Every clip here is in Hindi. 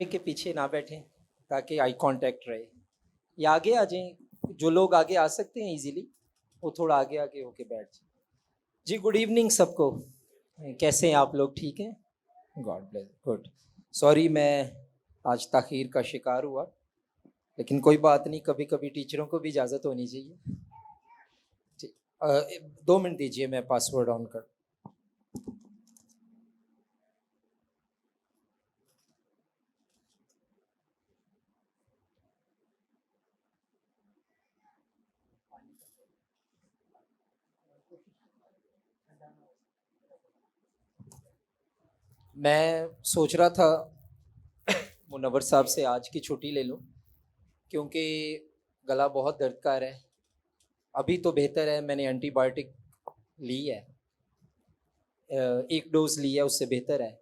के पीछे ना बैठें ताकि आई कांटेक्ट रहे। या आगे आ जाएं, जो लोग आगे आ सकते हैं इजीली वो थोड़ा आगे आगे होके बैठ जाए। जी गुड इवनिंग सबको। कैसे हैं आप लोग? ठीक हैं? God bless. गुड। सॉरी मैं आज ताखीर का शिकार हुआ, लेकिन कोई बात नहीं, कभी कभी टीचरों को भी इजाज़त होनी चाहिए। ठीक। 2 मिनट दीजिए, मैं पासवर्ड ऑन कर। मैं सोच रहा था मुनव्वर साहब से आज की छुट्टी ले लूं, क्योंकि गला बहुत दर्द का रहा है। अभी तो बेहतर है, मैंने एंटीबायोटिक ली है, एक डोज ली है, उससे बेहतर है,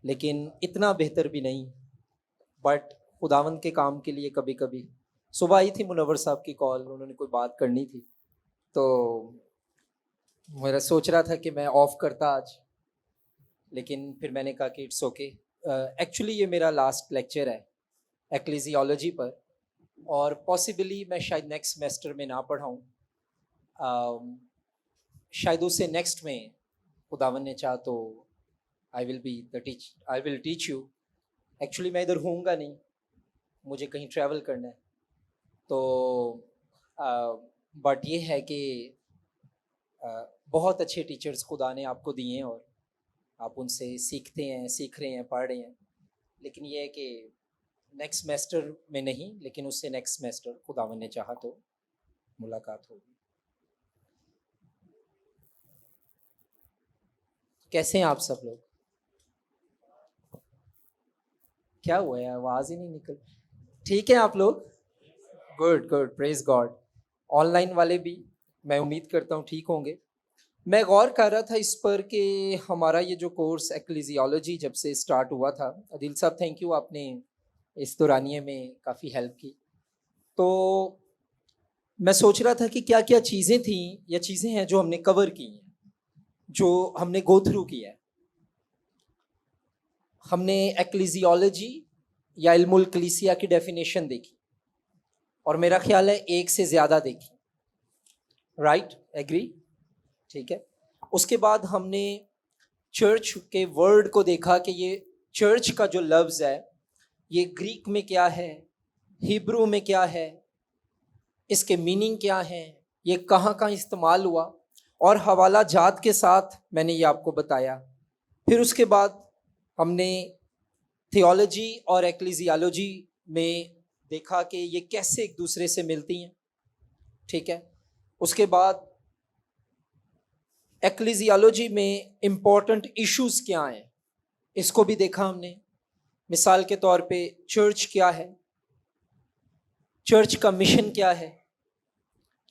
लेकिन इतना बेहतर भी नहीं। बट खुदावंद के काम के लिए कभी कभी। सुबह आई थी मुनव्वर साहब की कॉल, उन्होंने कोई बात करनी थी, तो मेरा सोच रहा था कि मैं ऑफ करता आज, लेकिन फिर मैंने कहा कि इट्स ओके। एक्चुअली ये मेरा लास्ट लेक्चर है एक्लेसियोलॉजी पर, और पॉसिबली मैं शायद नेक्स्ट सेमेस्टर में ना पढ़ाऊँ, शायद उससे नेक्स्ट में खुदावन ने चाहा तो I will teach you. Actually मैं इधर होऊंगा नहीं, मुझे कहीं ट्रैवल करना है, तो बट ये है कि बहुत अच्छे टीचर्स खुदा ने आपको दिए हैं और आप उनसे सीखते हैं, सीख रहे हैं, पढ़ रहे हैं। लेकिन ये है कि नेक्स्ट सेमेस्टर में नहीं, लेकिन उससे नेक्स्ट सेमेस्टर खुदावन ने चाहा तो मुलाकात होगी। कैसे हैं आप सब लोग? क्या हुआ है, आवाज़ ही नहीं निकल। ठीक है आप लोग? Good good, praise God. Online वाले भी मैं उम्मीद करता हूँ ठीक होंगे। मैं गौर कर रहा था इस पर कि हमारा ये जो कोर्स एक्लेसियोलॉजी जब से स्टार्ट हुआ था, अदिल साहब थैंक यू, आपने इस दौरानिए में काफ़ी हेल्प की। तो मैं सोच रहा था कि क्या क्या चीज़ें थी या चीज़ें हैं जो हमने कवर की हैं, जो हमने गो थ्रू किया है। हमने एक्लेसियोलॉजी या इल्मुल कलीसिया की डेफिनेशन देखी, और मेरा ख्याल है एक से ज़्यादा देखी। Right, agree? ठीक है। उसके बाद हमने चर्च के वर्ड को देखा कि ये चर्च का जो लफ्ज़ है ये ग्रीक में क्या है, हिब्रू में क्या है, इसके मीनिंग क्या है, ये कहाँ कहाँ इस्तेमाल हुआ, और हवाला जात के साथ मैंने ये आपको बताया। फिर उसके बाद हमने थियोलॉजी और एक्लेसियोलॉजी में देखा कि ये कैसे एक दूसरे से मिलती हैं। ठीक है। उसके बाद एक्लेसियोलॉजी में इम्पोर्टेंट इश्यूज क्या हैं, इसको भी देखा हमने। मिसाल के तौर पे चर्च क्या है, चर्च का मिशन क्या है,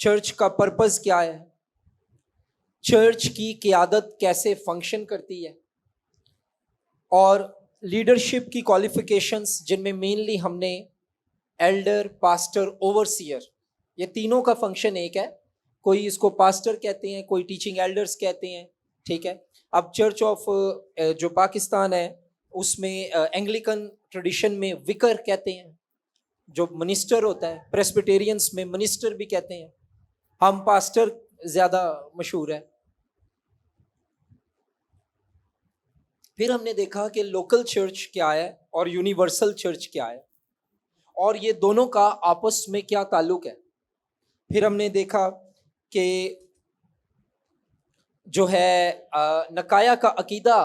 चर्च का पर्पस क्या है, चर्च की क़ियादत कैसे फंक्शन करती है, और लीडरशिप की क्वालिफिकेशंस जिनमें मेनली हमने एल्डर, पास्टर, ओवरसियर, ये तीनों का फंक्शन एक है। कोई इसको पास्टर कहते हैं, कोई टीचिंग एल्डर्स कहते हैं। ठीक है। अब चर्च ऑफ जो पाकिस्तान है उसमें एंग्लिकन ट्रेडिशन में विकर कहते हैं, जो मिनिस्टर होता है। प्रेस्बिटेरियंस में मिनिस्टर भी कहते हैं, हम पास्टर ज़्यादा मशहूर है। फिर हमने देखा कि लोकल चर्च क्या है और यूनिवर्सल चर्च क्या है, और ये दोनों का आपस में क्या ताल्लुक है। फिर हमने देखा कि जो है नकाया का अकीदा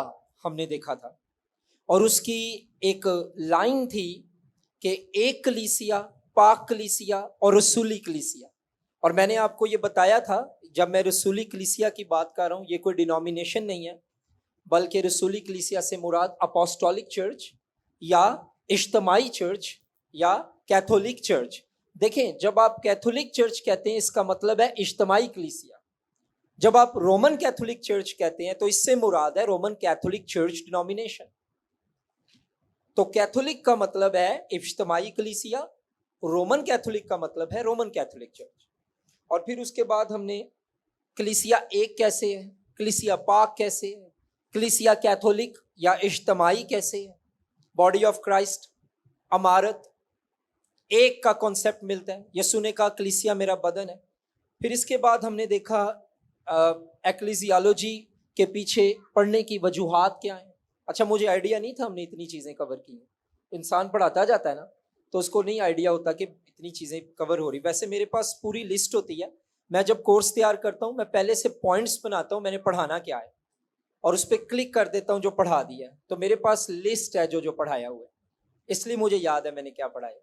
हमने देखा था, और उसकी एक लाइन थी कि एक कलीसिया, पाक कलीसिया और रसूली कलीसिया। और मैंने आपको ये बताया था, जब मैं रसूली कलीसिया की बात कर रहा हूँ, ये कोई डिनोमिनेशन नहीं है, बल्कि रसूली कलीसिया से मुराद अपोस्टोलिक चर्च या इज्तमाई चर्च या कैथोलिक चर्च। देखें, जब आप कैथोलिक चर्च कहते हैं इसका मतलब है इज्तमाई कलीसिया। जब आप रोमन कैथोलिक चर्च कहते हैं तो इससे मुराद है रोमन कैथोलिक चर्च डिनोमिनेशन। तो कैथोलिक का मतलब है इज्तमाई कलीसिया, रोमन कैथोलिक का मतलब है रोमन कैथोलिक चर्च। और फिर उसके बाद हमने कलीसिया एक कैसे है, कलीसिया पाक कैसे है, कलीसिया कैथोलिक या इज्तमाई कैसे है, बॉडी ऑफ क्राइस्ट, अमारत, एक का कॉन्सेप्ट मिलता है। यीशु ने कहा कलीसिया मेरा बदन है। फिर इसके बाद हमने देखा एक्लीसियोलॉजी के पीछे पढ़ने की वजूहात क्या है। अच्छा, मुझे आइडिया नहीं था हमने इतनी चीज़ें कवर की हैं। इंसान पढ़ाता जाता है ना, तो उसको नहीं आइडिया होता कि इतनी चीज़ें कवर हो रही। वैसे मेरे पास पूरी लिस्ट होती है। मैं जब कोर्स तैयार करता हूँ, मैं पहले से पॉइंट्स बनाता हूँ, मैंने पढ़ाना क्या है, और उस पर क्लिक कर देता हूँ जो पढ़ा दिया है। तो मेरे पास लिस्ट है जो जो पढ़ाया हुआ है, इसलिए मुझे याद है मैंने क्या पढ़ाया।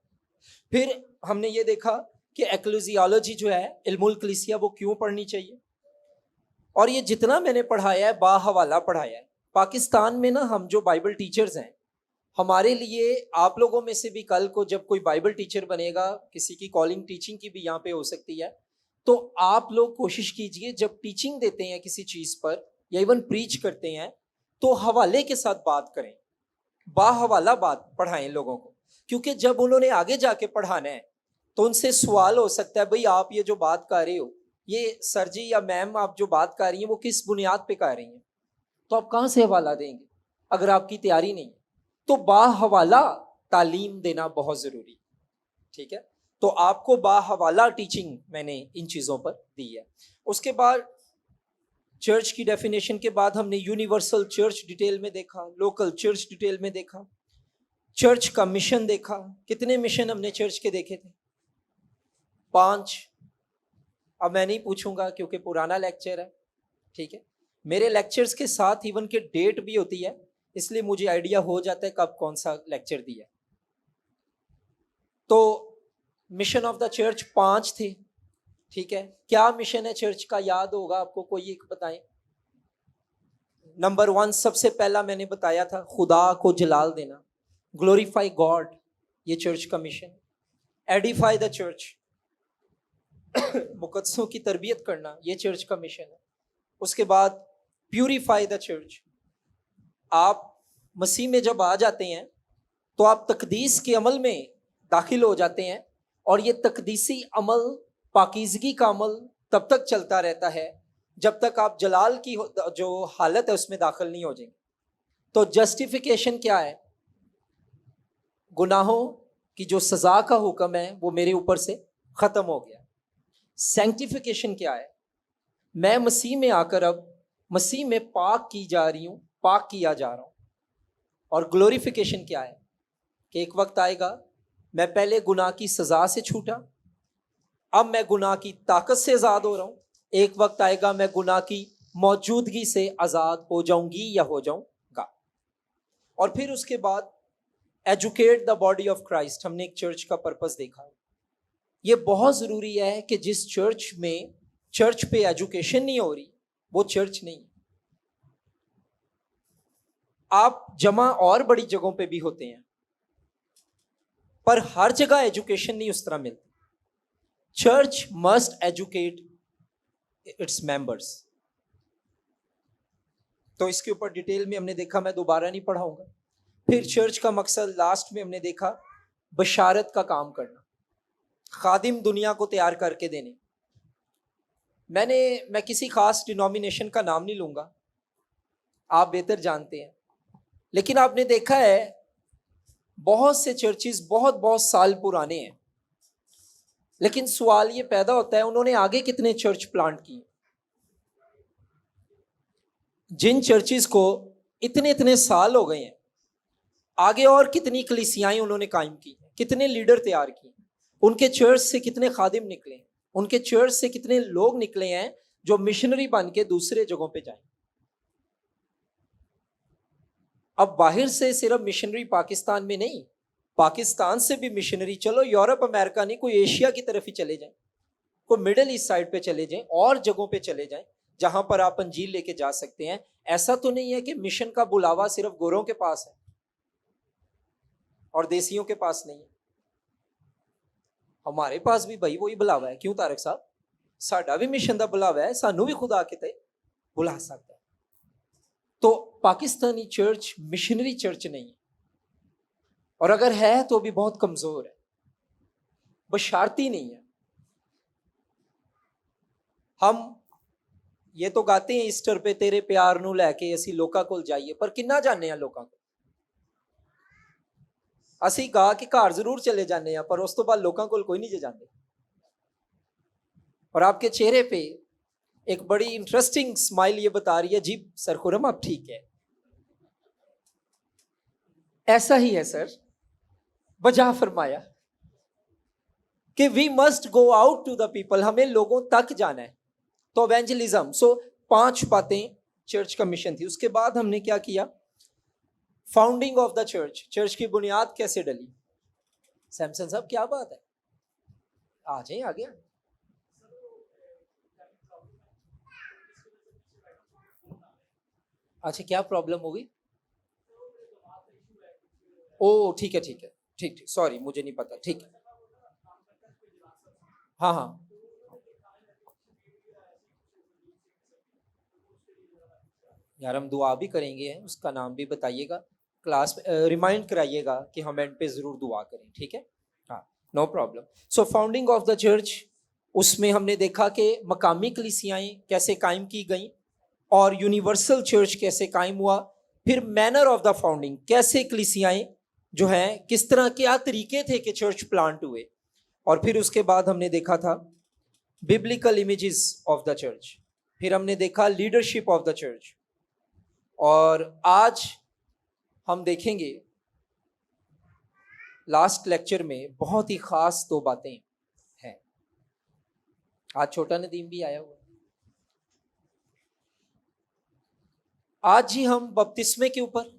फिर हमने ये देखा कि एक्लेसियोलॉजी जो है, इल्मुल कलीसिया, वो क्यों पढ़नी चाहिए। और ये जितना मैंने पढ़ाया है बाहवाला पढ़ाया है। पाकिस्तान में ना, हम जो बाइबल टीचर्स हैं, हमारे लिए, आप लोगों में से भी कल को जब कोई बाइबल टीचर बनेगा, किसी की कॉलिंग टीचिंग की भी यहाँ पे हो सकती है, तो आप लोग कोशिश कीजिए जब टीचिंग देते हैं किसी चीज पर या इवन प्रीच करते हैं, तो हवाले के साथ बात करें, बाहवाला बात पढ़ाएं लोगों को। क्योंकि जब उन्होंने आगे जाके पढ़ाना है तो उनसे सवाल हो सकता है, भाई आप ये जो बात कर रहे हो, ये सर जी या मैम आप जो बात कर रही हैं वो किस बुनियाद पे कर रही हैं, तो आप कहाँ से हवाला देंगे अगर आपकी तैयारी नहीं है। तो बाहवाला तालीम देना बहुत जरूरी है, ठीक है। तो आपको बाहवाला टीचिंग मैंने इन चीजों पर दी है। उसके बाद चर्च की डेफिनेशन के बाद हमने यूनिवर्सल चर्च डिटेल में देखा, लोकल चर्च डिटेल में देखा, चर्च का मिशन देखा। कितने मिशन हमने चर्च के देखे थे? 5। अब मैं नहीं पूछूंगा क्योंकि पुराना लेक्चर है, ठीक है। मेरे लेक्चर्स के साथ इवन के डेट भी होती है, इसलिए मुझे आइडिया हो जाता है कब कौन सा लेक्चर दिया। तो मिशन ऑफ द चर्च 5 थे, ठीक है। क्या मिशन है चर्च का, याद होगा आपको, कोई एक बताएं। नंबर 1 सबसे पहला मैंने बताया था, खुदा को जलाल देना, ग्लोरीफाई गॉड, ये चर्च का मिशन। एडिफाई द चर्च, मुकद्दसों की तरबियत करना, ये चर्च का मिशन है। उसके बाद प्यूरिफाई द चर्च, आप मसीह में जब आ जाते हैं तो आप तकदीस के अमल में दाखिल हो जाते हैं, और ये तकदीसी अमल, पाकीज़गी का अमल तब तक चलता रहता है जब तक आप जलाल की जो हालत है उसमें दाखिल नहीं हो जाएंगे। तो जस्टिफिकेशन क्या है? गुनाहों की जो सजा का हुक्म है वो मेरे ऊपर से खत्म हो गया। सैंक्टिफिकेशन क्या है? मैं मसीह में आकर अब मसीह में पाक की जा रही हूं, पाक किया जा रहा हूं। और ग्लोरिफिकेशन क्या है? कि एक वक्त आएगा, मैं पहले गुनाह की सजा से छूटा, अब मैं गुनाह की ताकत से आजाद हो रहा हूं। एक वक्त आएगा मैं गुनाह की मौजूदगी से आजाद हो जाऊंगी या हो जाऊंगा। और फिर उसके बाद educate the body of Christ, हमने एक चर्च का पर्पस देखा। ये बहुत जरूरी है कि जिस चर्च में चर्च पे एजुकेशन नहीं हो रही वो चर्च नहीं। आप जमा और बड़ी जगहों पे भी होते हैं, पर हर जगह एजुकेशन नहीं उस तरह मिलती। Church must educate its members. तो इसके ऊपर डिटेल में हमने देखा, मैं दोबारा नहीं पढ़ाऊंगा। फिर चर्च का मकसद लास्ट में हमने देखा, बशारत का काम करना, खादिम दुनिया को तैयार करके देने। मैं किसी खास डिनोमिनेशन का नाम नहीं लूंगा, आप बेहतर जानते हैं, लेकिन आपने देखा है बहुत से चर्चेस बहुत बहुत साल पुराने हैं, लेकिन सवाल ये पैदा होता है उन्होंने आगे कितने चर्च प्लांट किए। जिन चर्चेस को इतने इतने साल हो गए हैं, आगे और कितनी कलीसियाएं उन्होंने कायम की, कितने लीडर तैयार किए, उनके चर्च से कितने खादिम निकले, उनके चर्च से कितने लोग निकले हैं जो मिशनरी बन के दूसरे जगहों पे जाएं। अब बाहर से सिर्फ मिशनरी पाकिस्तान में नहीं, पाकिस्तान से भी मिशनरी, चलो यूरोप अमेरिका नहीं, कोई एशिया की तरफ ही चले जाएं, कोई मिडिल ईस्ट साइड पे चले जाएं, और जगहों पे चले जाएं जहां पर आप अंजील लेके जा सकते हैं। ऐसा तो नहीं है कि मिशन का बुलावा सिर्फ गोरों के पास है और देसियों के पास नहीं है। हमारे पास भी भाई वही बुलावा है। क्यों तारक साहब, साडा भी मिशन का बुलावा है, सानू भी खुदा किते बुला सकता है। तो पाकिस्तानी चर्च मिशनरी चर्च नहीं है, और अगर है तो भी बहुत कमजोर है, बशारती नहीं है। हम ये तो गाते हैं ईस्टर पे, तेरे प्यार नू लैके असी लोकां कोल जाइए, पर किन्ना जाने लोकां को। ਅਸੀਂ ਗਾ के घर जरूर चले जाने हैं, पर उस तो बाद लोगों को कोई नहीं जे जाते। और आपके चेहरे पे एक बड़ी इंटरेस्टिंग स्माइल ये बता रही है, जी सरखुरम आप ठीक है। ऐसा ही है सर, वजह फरमाया कि we must go out to the people, हमें लोगों तक जाना है। तो एवेंजलिज्म, सो 5 बातें चर्च का मिशन थी। उसके बाद हमने क्या किया, founding of the church, church की बुनियाद कैसे डली। सैमसन साहब क्या बात है, आ जाए आ गया। अच्छा क्या प्रॉब्लम होगी, ओ ठीक है ठीक है, ठीक ठीक, सॉरी मुझे नहीं पता, ठीक है। हाँ हाँ, यार हम दुआ भी करेंगे, उसका नाम भी बताइएगा, क्लास में रिमाइंड कराइएगा कि हम एंड पे ज़रूर दुआ करें, ठीक है। हाँ, no problem. So founding of the church, उसमें हमने देखा कि मकामी कलीसियाएँ कैसे कायम की गई और यूनिवर्सल चर्च कैसे कायम हुआ। फिर मैनर ऑफ द फाउंडिंग, कैसे कलीसियाएँ जो हैं, किस तरह क्या तरीके थे कि चर्च प्लांट हुए। और फिर उसके बाद हमने देखा था biblical images of the church. फिर हमने देखा लीडरशिप ऑफ द चर्च। और आज हम देखेंगे लास्ट लेक्चर में बहुत ही खास 2 बातें हैं। आज छोटा नदीम भी आया हुआ। आज ही हम बपतिस्मे के ऊपर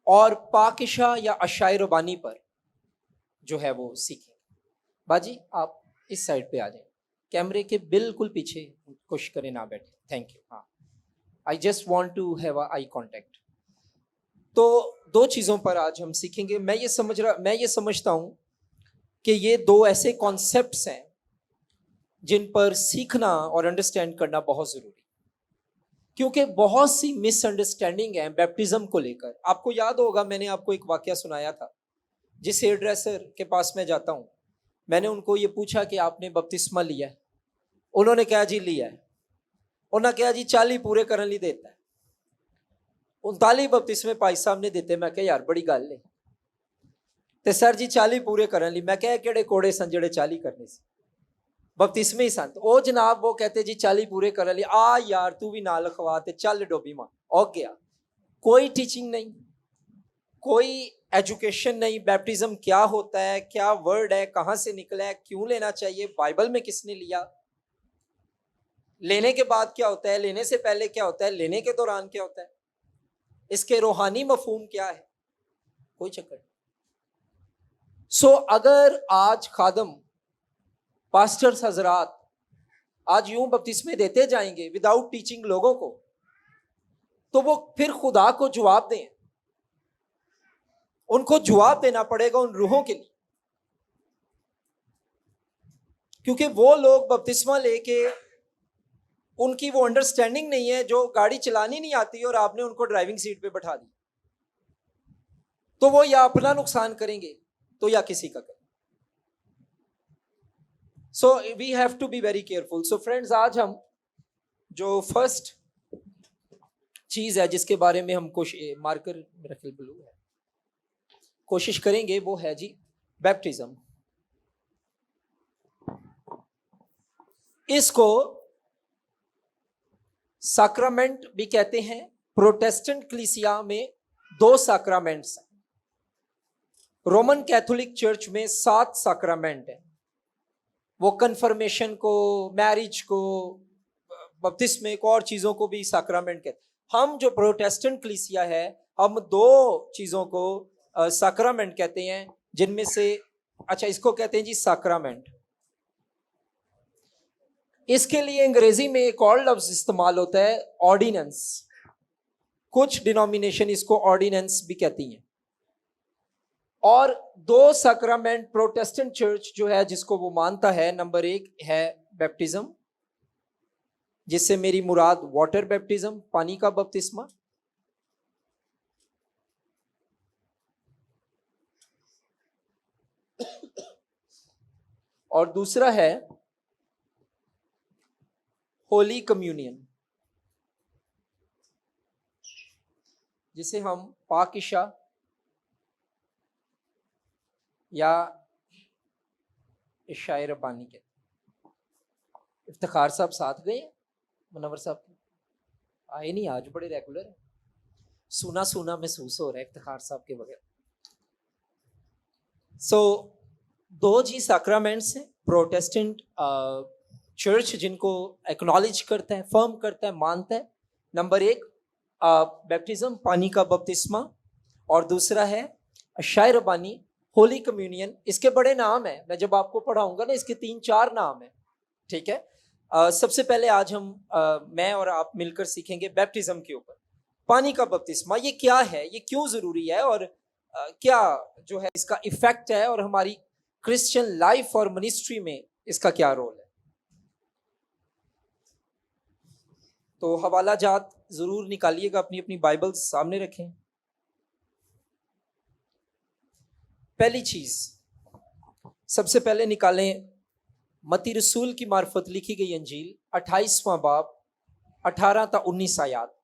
और पाकिशा या अशाय रबानी पर जो है वो सीखें। बाजी आप इस साइड पे आ जाए, कैमरे के बिल्कुल पीछे कोशिश करें ना बैठे, थैंक यू। हाँ, I just want to have eye contact. तो 2 चीज़ों पर आज हम सीखेंगे। मैं ये समझता हूँ कि ये 2 ऐसे कॉन्सेप्ट्स हैं जिन पर सीखना और अंडरस्टैंड करना बहुत ज़रूरी, क्योंकि बहुत सी मिसअंडरस्टैंडिंग है बैप्टिज्म को लेकर। आपको याद होगा, मैंने आपको एक वाकया सुनाया था। जिस हेयर ड्रेसर के पास मैं जाता हूँ, मैंने उनको ये पूछा कि आपने बपतिस्मा लिया है। उन्होंने कहा जी लिया है। उन्होंने कहा जी 40 पूरे करने लिए देता है। 39 बपतिस्मे भाई साहब ने दिते। मैं कहा यार बड़ी गल है। तो सर जी 40 पूरे करने लिए। मैं कहा किहड़े कोड़े सन जेड़े 40 करने से, बपतिस्मे ही सन। ओ जनाब वो कहते जी 40 पूरे करने लिए, आ यार तू भी ना लिखवा ते चल डोबी मां। और गया, कोई टीचिंग नहीं, कोई एजुकेशन नहीं। बैप्टिज्म क्या होता है, क्या वर्ड है, कहां से निकला है, क्यों लेना चाहिए, बाइबल में किसने लिया, लेने के बाद क्या होता है, लेने से पहले क्या होता है, लेने के दौरान क्या होता है, इसके रूहानी मफहूम क्या है, कोई चक्कर नहीं। सो अगर आज खादम पास्टर्स हजरात आज यूं बपतिस्मे देते जाएंगे विदाउट टीचिंग लोगों को, तो वो फिर खुदा को जवाब दें। उनको जवाब देना पड़ेगा उन रूहों के लिए, क्योंकि वो लोग बपतिस्मा लेके उनकी वो अंडरस्टैंडिंग नहीं है, जो गाड़ी चलानी नहीं आती और आपने उनको ड्राइविंग सीट पे बैठा दी, तो वो या अपना नुकसान करेंगे तो या किसी का करेंगे। So we have to be very careful. So friends, आज हम जो फर्स्ट चीज है जिसके बारे में हम मार्कर मेरा ख्याल ब्लू है, कोशिश करेंगे वो है जी बैप्टिज्म। इसको सैक्रामेंट भी कहते हैं। प्रोटेस्टेंट कलीसिया में 2 सैक्रामेंट्स हैं। रोमन कैथोलिक चर्च में 7 सैक्रामेंट है। वो कन्फर्मेशन को, मैरिज को, बपतिस्मे को और चीजों को भी सैक्रामेंट कहते हैं। हम जो प्रोटेस्टेंट कलीसिया है, हम 2 चीजों को सैक्रामेंट कहते हैं, जिनमें से अच्छा इसको कहते हैं जी सैक्रामेंट। इसके लिए अंग्रेजी में एक और लफ्ज इस्तेमाल होता है, ऑर्डिनेंस। कुछ डिनोमिनेशन इसको ऑर्डिनेंस भी कहती हैं। और 2 सैक्रामेंट प्रोटेस्टेंट चर्च जो है जिसको वो मानता है, नंबर 1 है बैप्टिज्म, जिससे मेरी मुराद वाटर बैप्टिज्म, पानी का बपतिस्मा। और दूसरा है होली कम्युनियन, जिसे हम पाकिशा या इशाए रब्बानी कहते हैं। इफ्तिखार साहब साथ गए, मुनव्वर साहब आए नहीं आज, बड़े रेगुलर है। सुना सुना महसूस हो रहा है इफ्तिखार साहब के बगैर। सो दो जी सैक्रामेंट्स हैं, प्रोटेस्टेंट चर्च जिनको एक्नॉलेज करता है, फर्म करता है, मानता है। नंबर एक बैप्टिज्म, पानी का बपतिस्मा, और दूसरा है इशाए रब्बानी, होली कम्युनियन। इसके बड़े नाम हैं, मैं जब आपको पढ़ाऊंगा ना इसके 3-4 नाम हैं, ठीक है। सबसे पहले आज हम मैं और आप मिलकर सीखेंगे बैप्टिज्म के ऊपर। पानी का बपतिस्मा ये क्या है, ये क्यों जरूरी है, और क्या जो है इसका इफेक्ट है, और हमारी क्रिश्चियन लाइफ और मिनिस्ट्री में इसका क्या रोल है। तो हवाला जात जरूर निकालिएगा, अपनी अपनी बाइबल सामने रखें। पहली चीज सबसे पहले निकालें मत्ती रसूल की मार्फत लिखी गई अंजील 28वां बाब 18 ता 19 आयात।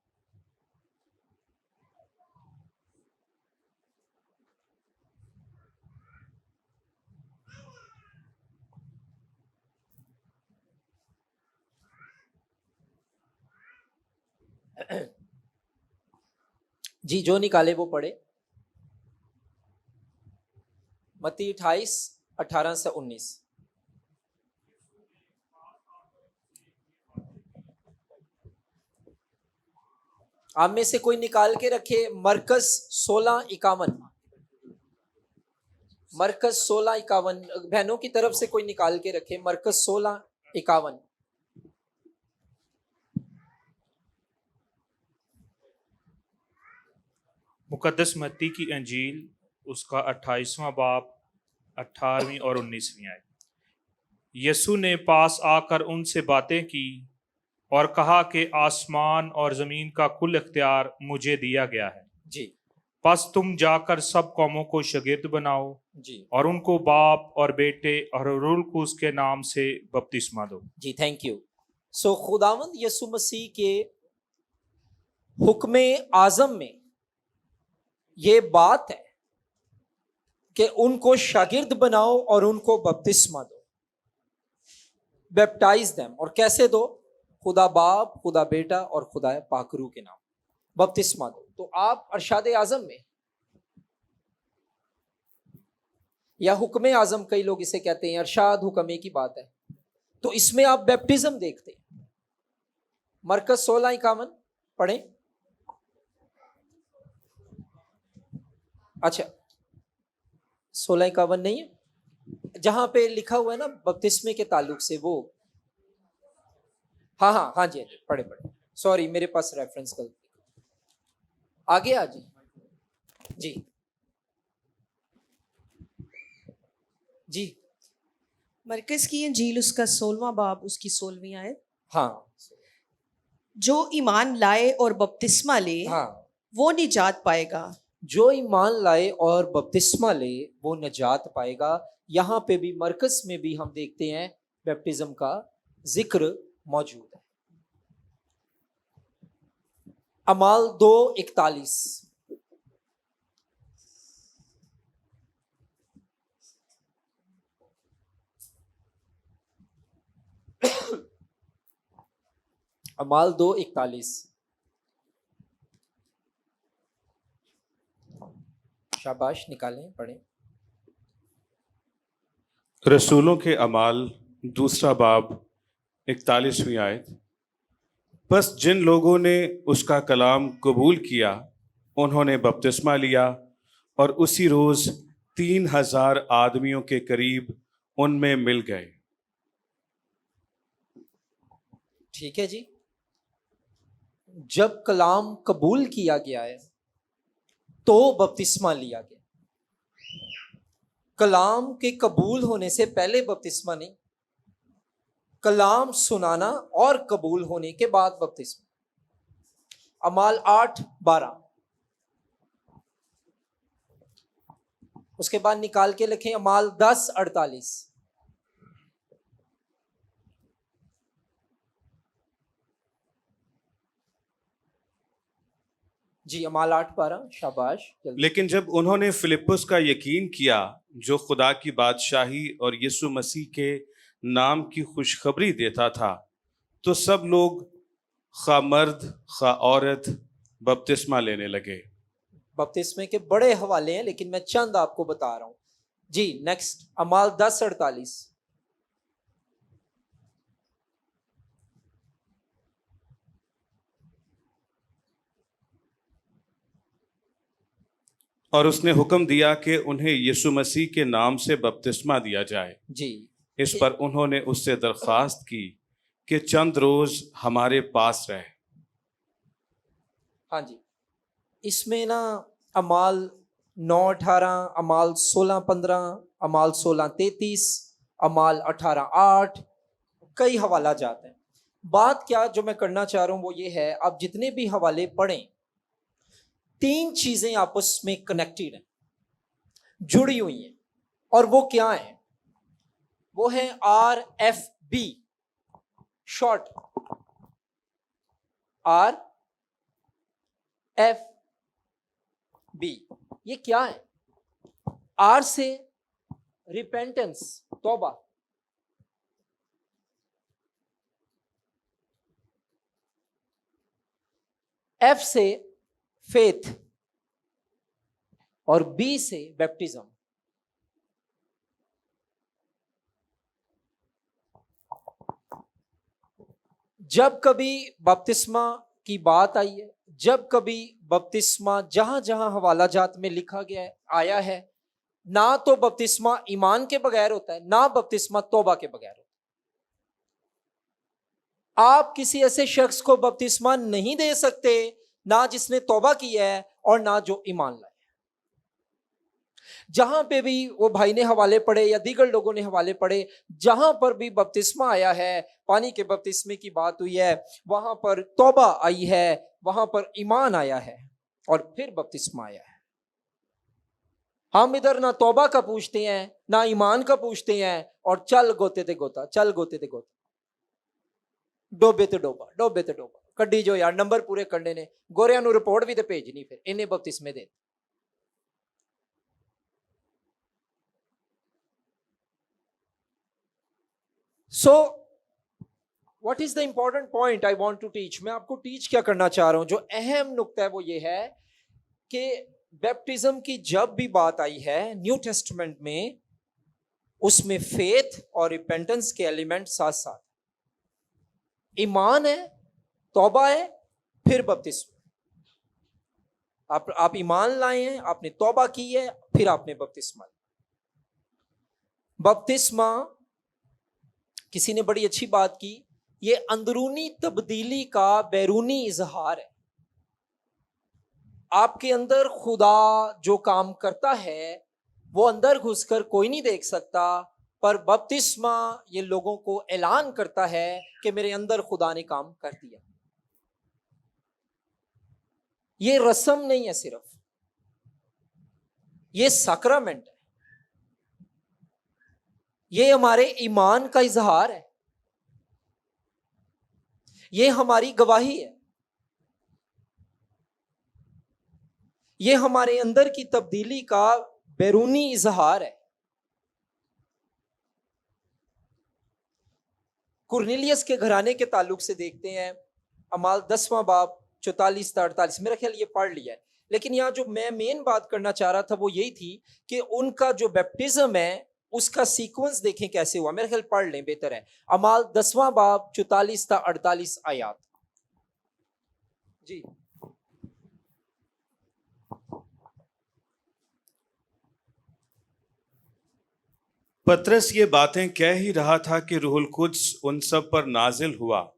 जी जो निकाले वो पढ़े। मत्ती 28 18 से 19। आप में से कोई निकाल के रखे मरकस 16:51। मरकस 16:51, बहनों की तरफ से कोई निकाल के रखे मरकस 16:51। मुकद्दस मत्ती की अंजील उसका 28वां बाब 18वीं और 19वीं आयत। यसु ने पास आकर उनसे बातें की और कहा कि आसमान और जमीन का कुल इख्तियार मुझे दिया गया है। जी बस तुम जाकर सब कौमों को शागिर्द बनाओ जी और उनको बाप और बेटे और रूह कुद्स के नाम से बपतिस्मा दो। जी, थैंक यू। सो खुदावंद यसु मसीह के हुक्मे आजम में ये बात है कि उनको शागिर्द बनाओ और उनको बपतिस्मा दो, बैप्टाइज देम। और कैसे दो? खुदा बाप, खुदा बेटा और खुदा पाकरू के नाम, बपतिस्मा दो। तो आप अरशाद आजम में, या हुक्मे आजम कई लोग इसे कहते हैं, अरशाद हुक्मे की बात है, तो इसमें आप बैप्टिज्म देखते हैं। मरकस 16:51 पढ़ें। अच्छा 16:51 नहीं है, जहां पे लिखा हुआ है ना बपतिस्मे के ताल्लुक से, वो हाँ हाँ हाँ जी पढ़े पढ़े, सॉरी मेरे पास रेफरेंस गलती। आगे आ जी जी जी। मरकस की अंजील उसका 16वां बाब उसकी 16वीं आयत। हाँ जो ईमान लाए और बपतिस्मा ले हाँ, वो निजात पाएगा। जो ईमान लाए और बपतिस्मा ले वो निजात पाएगा। यहाँ पे भी मरकस में भी हम देखते हैं बैप्टिज्म का जिक्र मौजूद है। अमाल 2:41। अमाल 2:41। शाबाश, निकालें पढ़ें। रसूलों के अमाल दूसरा बाब 41वीं आयत। बस जिन लोगों ने उसका कलाम कबूल किया उन्होंने बपतिस्मा लिया और उसी रोज 3000 आदमियों के करीब उनमें मिल गए। ठीक है जी, जब कलाम कबूल किया गया है तो बपतिस्मा लिया गया। कलाम के कबूल होने से पहले बपतिस्मा नहीं, कलाम सुनाना और कबूल होने के बाद बपतिस्मा। अमाल 8:12। उसके बाद निकाल के लिखें अमाल 10:48। जी अमाल 8:12, शाबाश। लेकिन जब उन्होंने फिलिप्पुस का यकीन किया जो खुदा की बादशाही और यीशु मसीह के नाम की खुशखबरी देता था, तो सब लोग खा मर्द खा औरत बपतिस्मा लेने लगे। बपतिस्मे के बड़े हवाले हैं, लेकिन मैं चंद आपको बता रहा हूं। जी नेक्स्ट, अमाल 10:48। और उसने हुक्म दिया कि उन्हें यीशु मसीह के नाम से बपतिस्मा दिया जाए। जी इस पर उन्होंने उससे दरख्वास्त की कि चंद रोज हमारे पास रहे। हाँ जी, इसमें ना अमाल 9:18, अमाल 16:15, अमाल 16:33, अमाल 18:8 कई हवाला जाते हैं। बात क्या जो मैं करना चाह रहा हूं वो ये है, आप जितने भी हवाले पढ़ें, तीन चीजें आपस में कनेक्टेड हैं, जुड़ी हुई हैं। और वो क्या है? वो है RFB, शॉर्ट RFB। ये क्या है? R से रिपेंटेंस, तौबा। F से फेथ और B से बैप्टिज्म। जब कभी बपतिस्मा की बात आई है, जब कभी बपतिस्मा जहां जहां हवाला जात में लिखा गया है, आया है, ना तो बपतिस्मा ईमान के बगैर होता है, ना बपतिस्मा तौबा के बगैर होता है। आप किसी ऐसे शख्स को बपतिस्मा नहीं दे सकते ना जिसने तौबा की है और ना जो ईमान लाया। जहां पे भी वो भाई ने हवाले पढ़े या दीगर लोगों ने हवाले पढ़े, जहां पर भी बपतिस्मा आया है, पानी के बपतिस्मे की बात हुई है, वहां पर तौबा आई है, वहां पर ईमान आया है और फिर बपतिस्मा आया है। हम इधर ना तौबा का पूछते हैं ना ईमान का पूछते हैं, और चल गोते ते गोता, चल गोते ते गोता, डोबे ते डोबा, डोबे ते डोबा कड्डी जो यार नंबर पूरे करने ने, गोरियां नूं रिपोर्ट भी ते भेजनी, फिर इन्हें बपतिस्मे दे। So what is the important point I want to teach? मैं आपको टीच क्या करना चाह रहा हूं, जो अहम नुक्ता है वो ये है कि बैप्टिज्म की जब भी बात आई है न्यू टेस्टमेंट में, उसमें फेथ और रिपेंटेंस के एलिमेंट साथ साथ, ईमान है, तौबा है, फिर बपतिस्मा। आप ईमान लाए हैं, आपने तौबा की है, फिर आपने बपतिस्मा लिया। बपतिस्मा, किसी ने बड़ी अच्छी बात की, ये अंदरूनी तब्दीली का बैरूनी इजहार है। आपके अंदर खुदा जो काम करता है वो अंदर घुसकर कोई नहीं देख सकता, पर बपतिस्मा ये लोगों को ऐलान करता है कि मेरे अंदर खुदा ने काम कर दिया। ये रस्म नहीं है सिर्फ, ये सैक्रामेंट है, ये हमारे ईमान का इजहार है, ये हमारी गवाही है, ये हमारे अंदर की तब्दीली का बैरूनी इजहार है। कुरनेलियस के घराने के ताल्लुक से देखते हैं, अमाल 10वां बाब 44 से 48, मेरा ख्याल ये पढ़ लिया है, लेकिन यहाँ जो मैं मेन बात करना चाह रहा था वो यही थी कि उनका जो बैप्टिज्म है उसका सीक्वेंस देखें कैसे हुआ। मेरा ख्याल पढ़ लें, बेहतर है। अमाल 10वां बाब 44 से 48 आयात। जी पतरस ये बातें कह ही रहा था कि रूहुल कुद्स उन सब पर नाजिल हुआ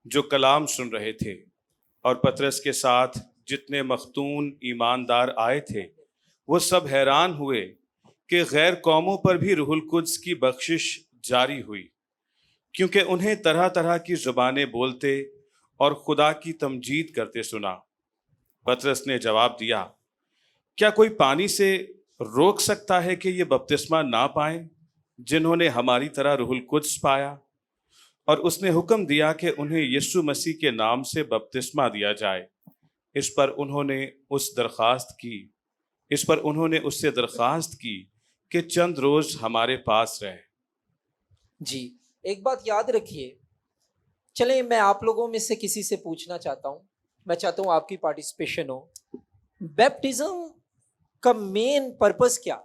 जो कलाम सुन रहे थे, और पतरस के साथ जितने मख्तून ईमानदार आए थे वो सब हैरान हुए कि गैर कौमों पर भी रूहुल कुद्स की बख्शिश जारी हुई, क्योंकि उन्हें तरह तरह की ज़ुबानें बोलते और खुदा की तमजीद करते सुना। पतरस ने जवाब दिया, क्या कोई पानी से रोक सकता है कि ये बपतिस्मा ना पाएं जिन्होंने हमारी तरह रूहुल कुद्स पाया? और उसने हुक्म दिया कि उन्हें यीशु मसीह के नाम से बपतिस्मा दिया जाए। इस पर उन्होंने उससे दरख्वास्त की कि चंद रोज हमारे पास रहे। जी, एक बात याद रखिए, चलें मैं आप लोगों में से किसी से पूछना चाहता हूं, मैं चाहता हूं आपकी पार्टिसिपेशन हो। बैप्टिज्म का मेन पर्पस क्या है?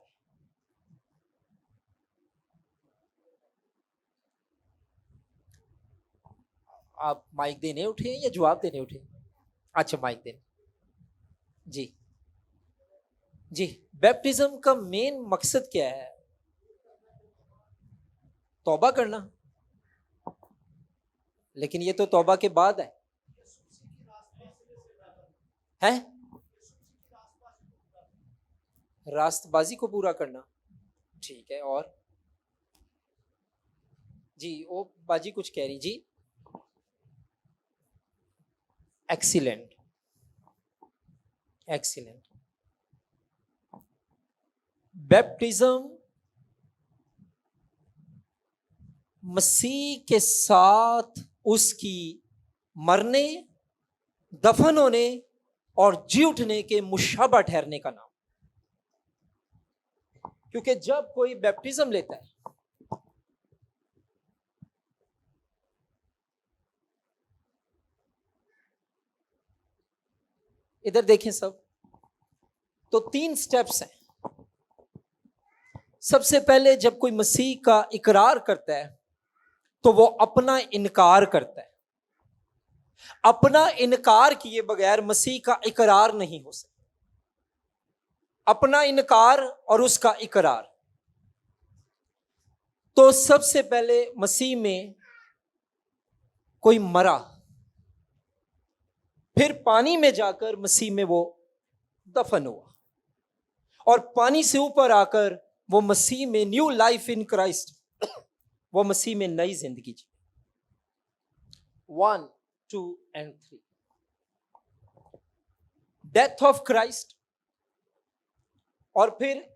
आप माइक देने उठे हैं या जवाब देने उठे हैं? अच्छा, माइक देने। जी जी, बैप्टिज्म का मेन मकसद क्या है? तौबा करना, लेकिन ये तो तौबा के बाद है, हैं? रास्तबाजी को पूरा करना, ठीक है। और जी, वो बाजी कुछ कह रही जी। Excellent, excellent. बैप्टिज्म मसीह के साथ उसकी मरने, दफन होने और जी उठने के मुशाबा ठहरने का नाम। क्योंकि जब कोई बैप्टिज्म लेता है, इधर देखें सब, तो 3 स्टेप्स हैं। सबसे पहले जब कोई मसीह का इकरार करता है तो वो अपना इनकार करता है। अपना इनकार किए बगैर मसीह का इकरार नहीं हो सकता। अपना इनकार और उसका इकरार। तो सबसे पहले मसीह में कोई मरा, फिर पानी में जाकर मसीह में वो दफन हुआ, और पानी से ऊपर आकर वो मसीह में न्यू लाइफ इन क्राइस्ट, वो मसीह में नई जिंदगी जी। 1, 2 and 3। डेथ ऑफ क्राइस्ट, और फिर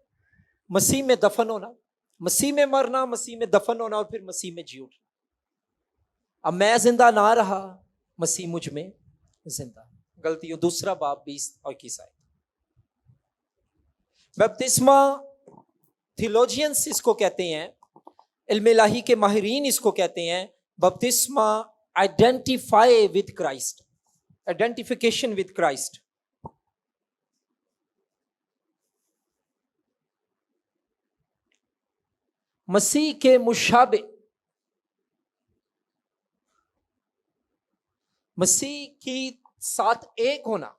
मसीह में दफन होना, मसीह में मरना, मसीह में दफन होना, और फिर मसीह में जी उठना। अब मैं जिंदा ना रहा, मसीह मुझ में जिंदा। गलतियों 2 बाब 20 और 21 आयत। बपतिस्मा थियोलॉजियंस इसको कहते हैं, इल्म इलाही के माहिरीन इसको कहते हैं बपतिस्मा identify with Christ, identification with Christ. मसीह के मुशाबे, मसीह की साथ एक होना।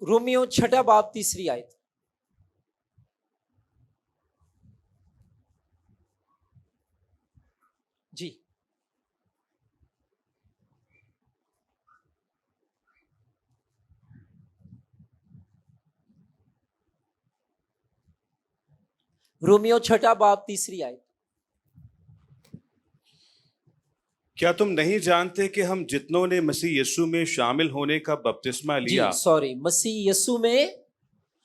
रोमियो 6 बाब 3 आयत। जी, रोमियो 6 बाब 3 आयत। क्या तुम नहीं जानते कि हम जितनों ने मसीह यीशु में शामिल होने का बपतिस्मा जी लिया, सॉरी, मसीह यीशु में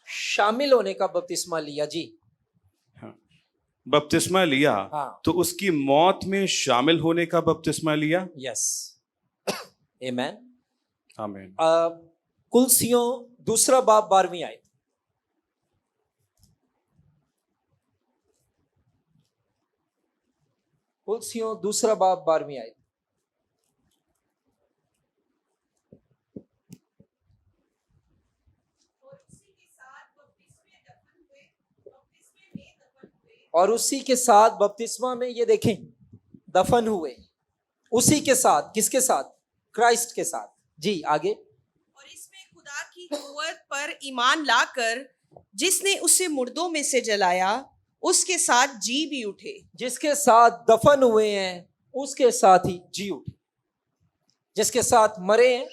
शामिल होने का बपतिस्मा लिया। जी बपतिस्मा लिया, हाँ, तो उसकी मौत में शामिल होने का बपतिस्मा लिया। यस, आमेन। आमीन। कुलसियों 2 बाब 12 आयत। कुलसियों 2 बाब 12 आयत। और उसी के साथ बपतिस्मा में, ये देखें, दफन हुए उसी के साथ। किसके साथ? क्राइस्ट के साथ। जी आगे। और इसमें खुदा की कुव्वत पर ईमान लाकर जिसने उसे मुर्दों में से जलाया, उसके साथ जी भी उठे। जिसके साथ दफन हुए हैं उसके साथ ही जी उठे। जिसके साथ मरे हैं,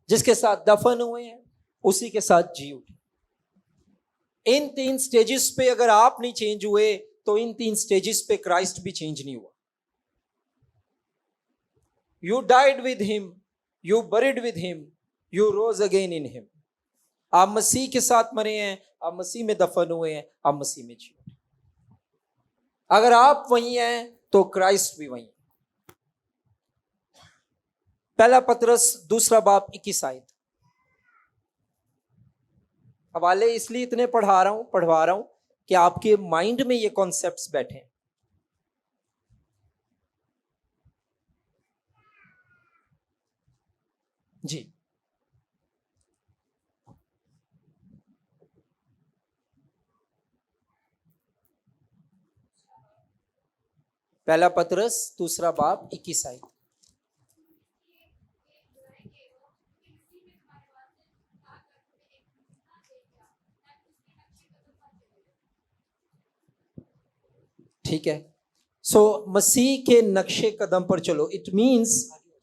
जिसके साथ दफन हुए हैं, उसी के साथ जी उठे। इन 3 स्टेजेस पे अगर आप नहीं चेंज हुए तो इन 3 स्टेजेस पे क्राइस्ट भी चेंज नहीं हुआ। You died with him, you buried with him, you rose again in him. आप मसीह के साथ मरे हैं, आप मसीह में दफन हुए हैं, आप मसीह में जी उठे। अगर आप वही हैं तो क्राइस्ट भी वही है। पहला पतरस 2 बाब 21 आयत। हवाले इसलिए इतने पढ़वा रहा हूं कि आपके माइंड में ये कॉन्सेप्ट्स बैठे हैं। जी, पहला पतरस 2 बाब 21 आयत। ठीक है, सो मसीह के नक्शे कदम पर चलो। इट मीन्स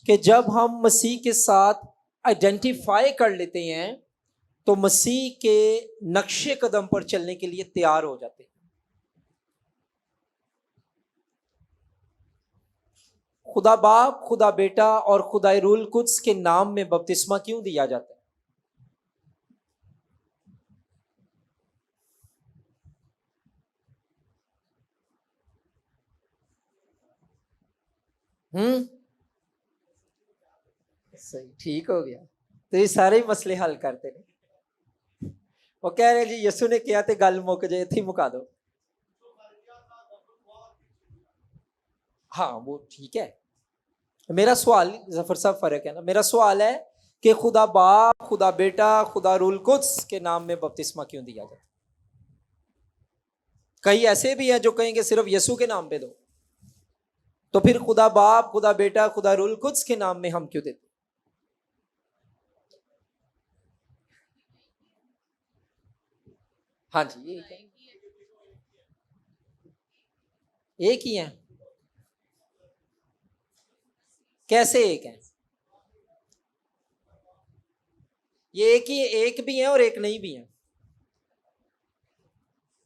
कि जब हम मसीह के साथ आइडेंटिफाई कर लेते हैं तो मसीह के नक्शे कदम पर चलने के लिए तैयार हो जाते हैं। खुदा बाप, खुदा बेटा और खुदा रूल कुद्स के नाम में बपतिस्मा क्यों दिया जाता है? सही, ठीक हो गया। तो ये सारे ही मसले हल करते ने। वो कह रहे जी यसु ने किया तो गल मुक जाए, थी मुका दो। हाँ वो ठीक है। मेरा सवाल जफर साहब फर्क है ना, मेरा सवाल है कि खुदा बाप, खुदा बेटा, खुदा रूल कुद्स के नाम में बपतिस्मा क्यों दिया जाता? कई ऐसे भी हैं जो कहेंगे सिर्फ यसु के नाम पे दो, तो फिर खुदा बाप, खुदा बेटा, खुदा रूल कुद्स के नाम में हम क्यों देते? हाँ जी, एक ही है। कैसे एक है? ये एक ही, एक भी है और एक नहीं भी है,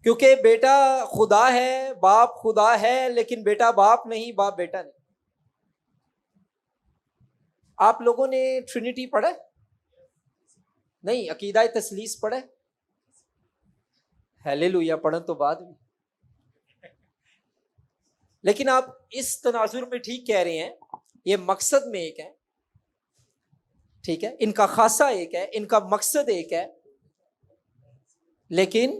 क्योंकि बेटा खुदा है, बाप खुदा है, लेकिन बेटा बाप नहीं, बाप बेटा नहीं। आप लोगों ने ट्रिनिटी पढ़ा है? नहीं, अकीदा तसलीस पढ़ा है? हालेलुया पढ़न तो बाद भी। लेकिन आप इस तनाजुर में ठीक कह रहे हैं, ये मकसद में एक है, ठीक है, इनका खासा एक है, इनका मकसद एक है, लेकिन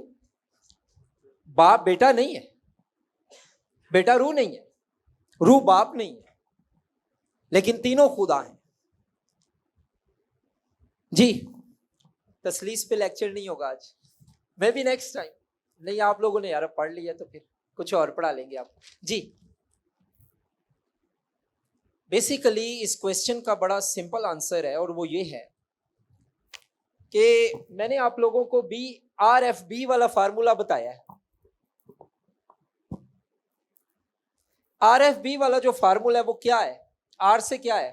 बाप बेटा नहीं है, बेटा रूह नहीं है, रूह बाप नहीं है, लेकिन तीनों खुदा हैं। जी, तसलीस पे लेक्चर नहीं होगा आज, मैं भी नेक्स्ट टाइम। नहीं, आप लोगों ने यार पढ़ लिया तो फिर कुछ और पढ़ा लेंगे आप। जी, बेसिकली इस क्वेश्चन का बड़ा सिंपल आंसर है, और वो ये है कि मैंने आप लोगों को BRFB वाला फार्मूला बताया है। RFB वाला जो फार्मूला है वो क्या है? R से क्या है?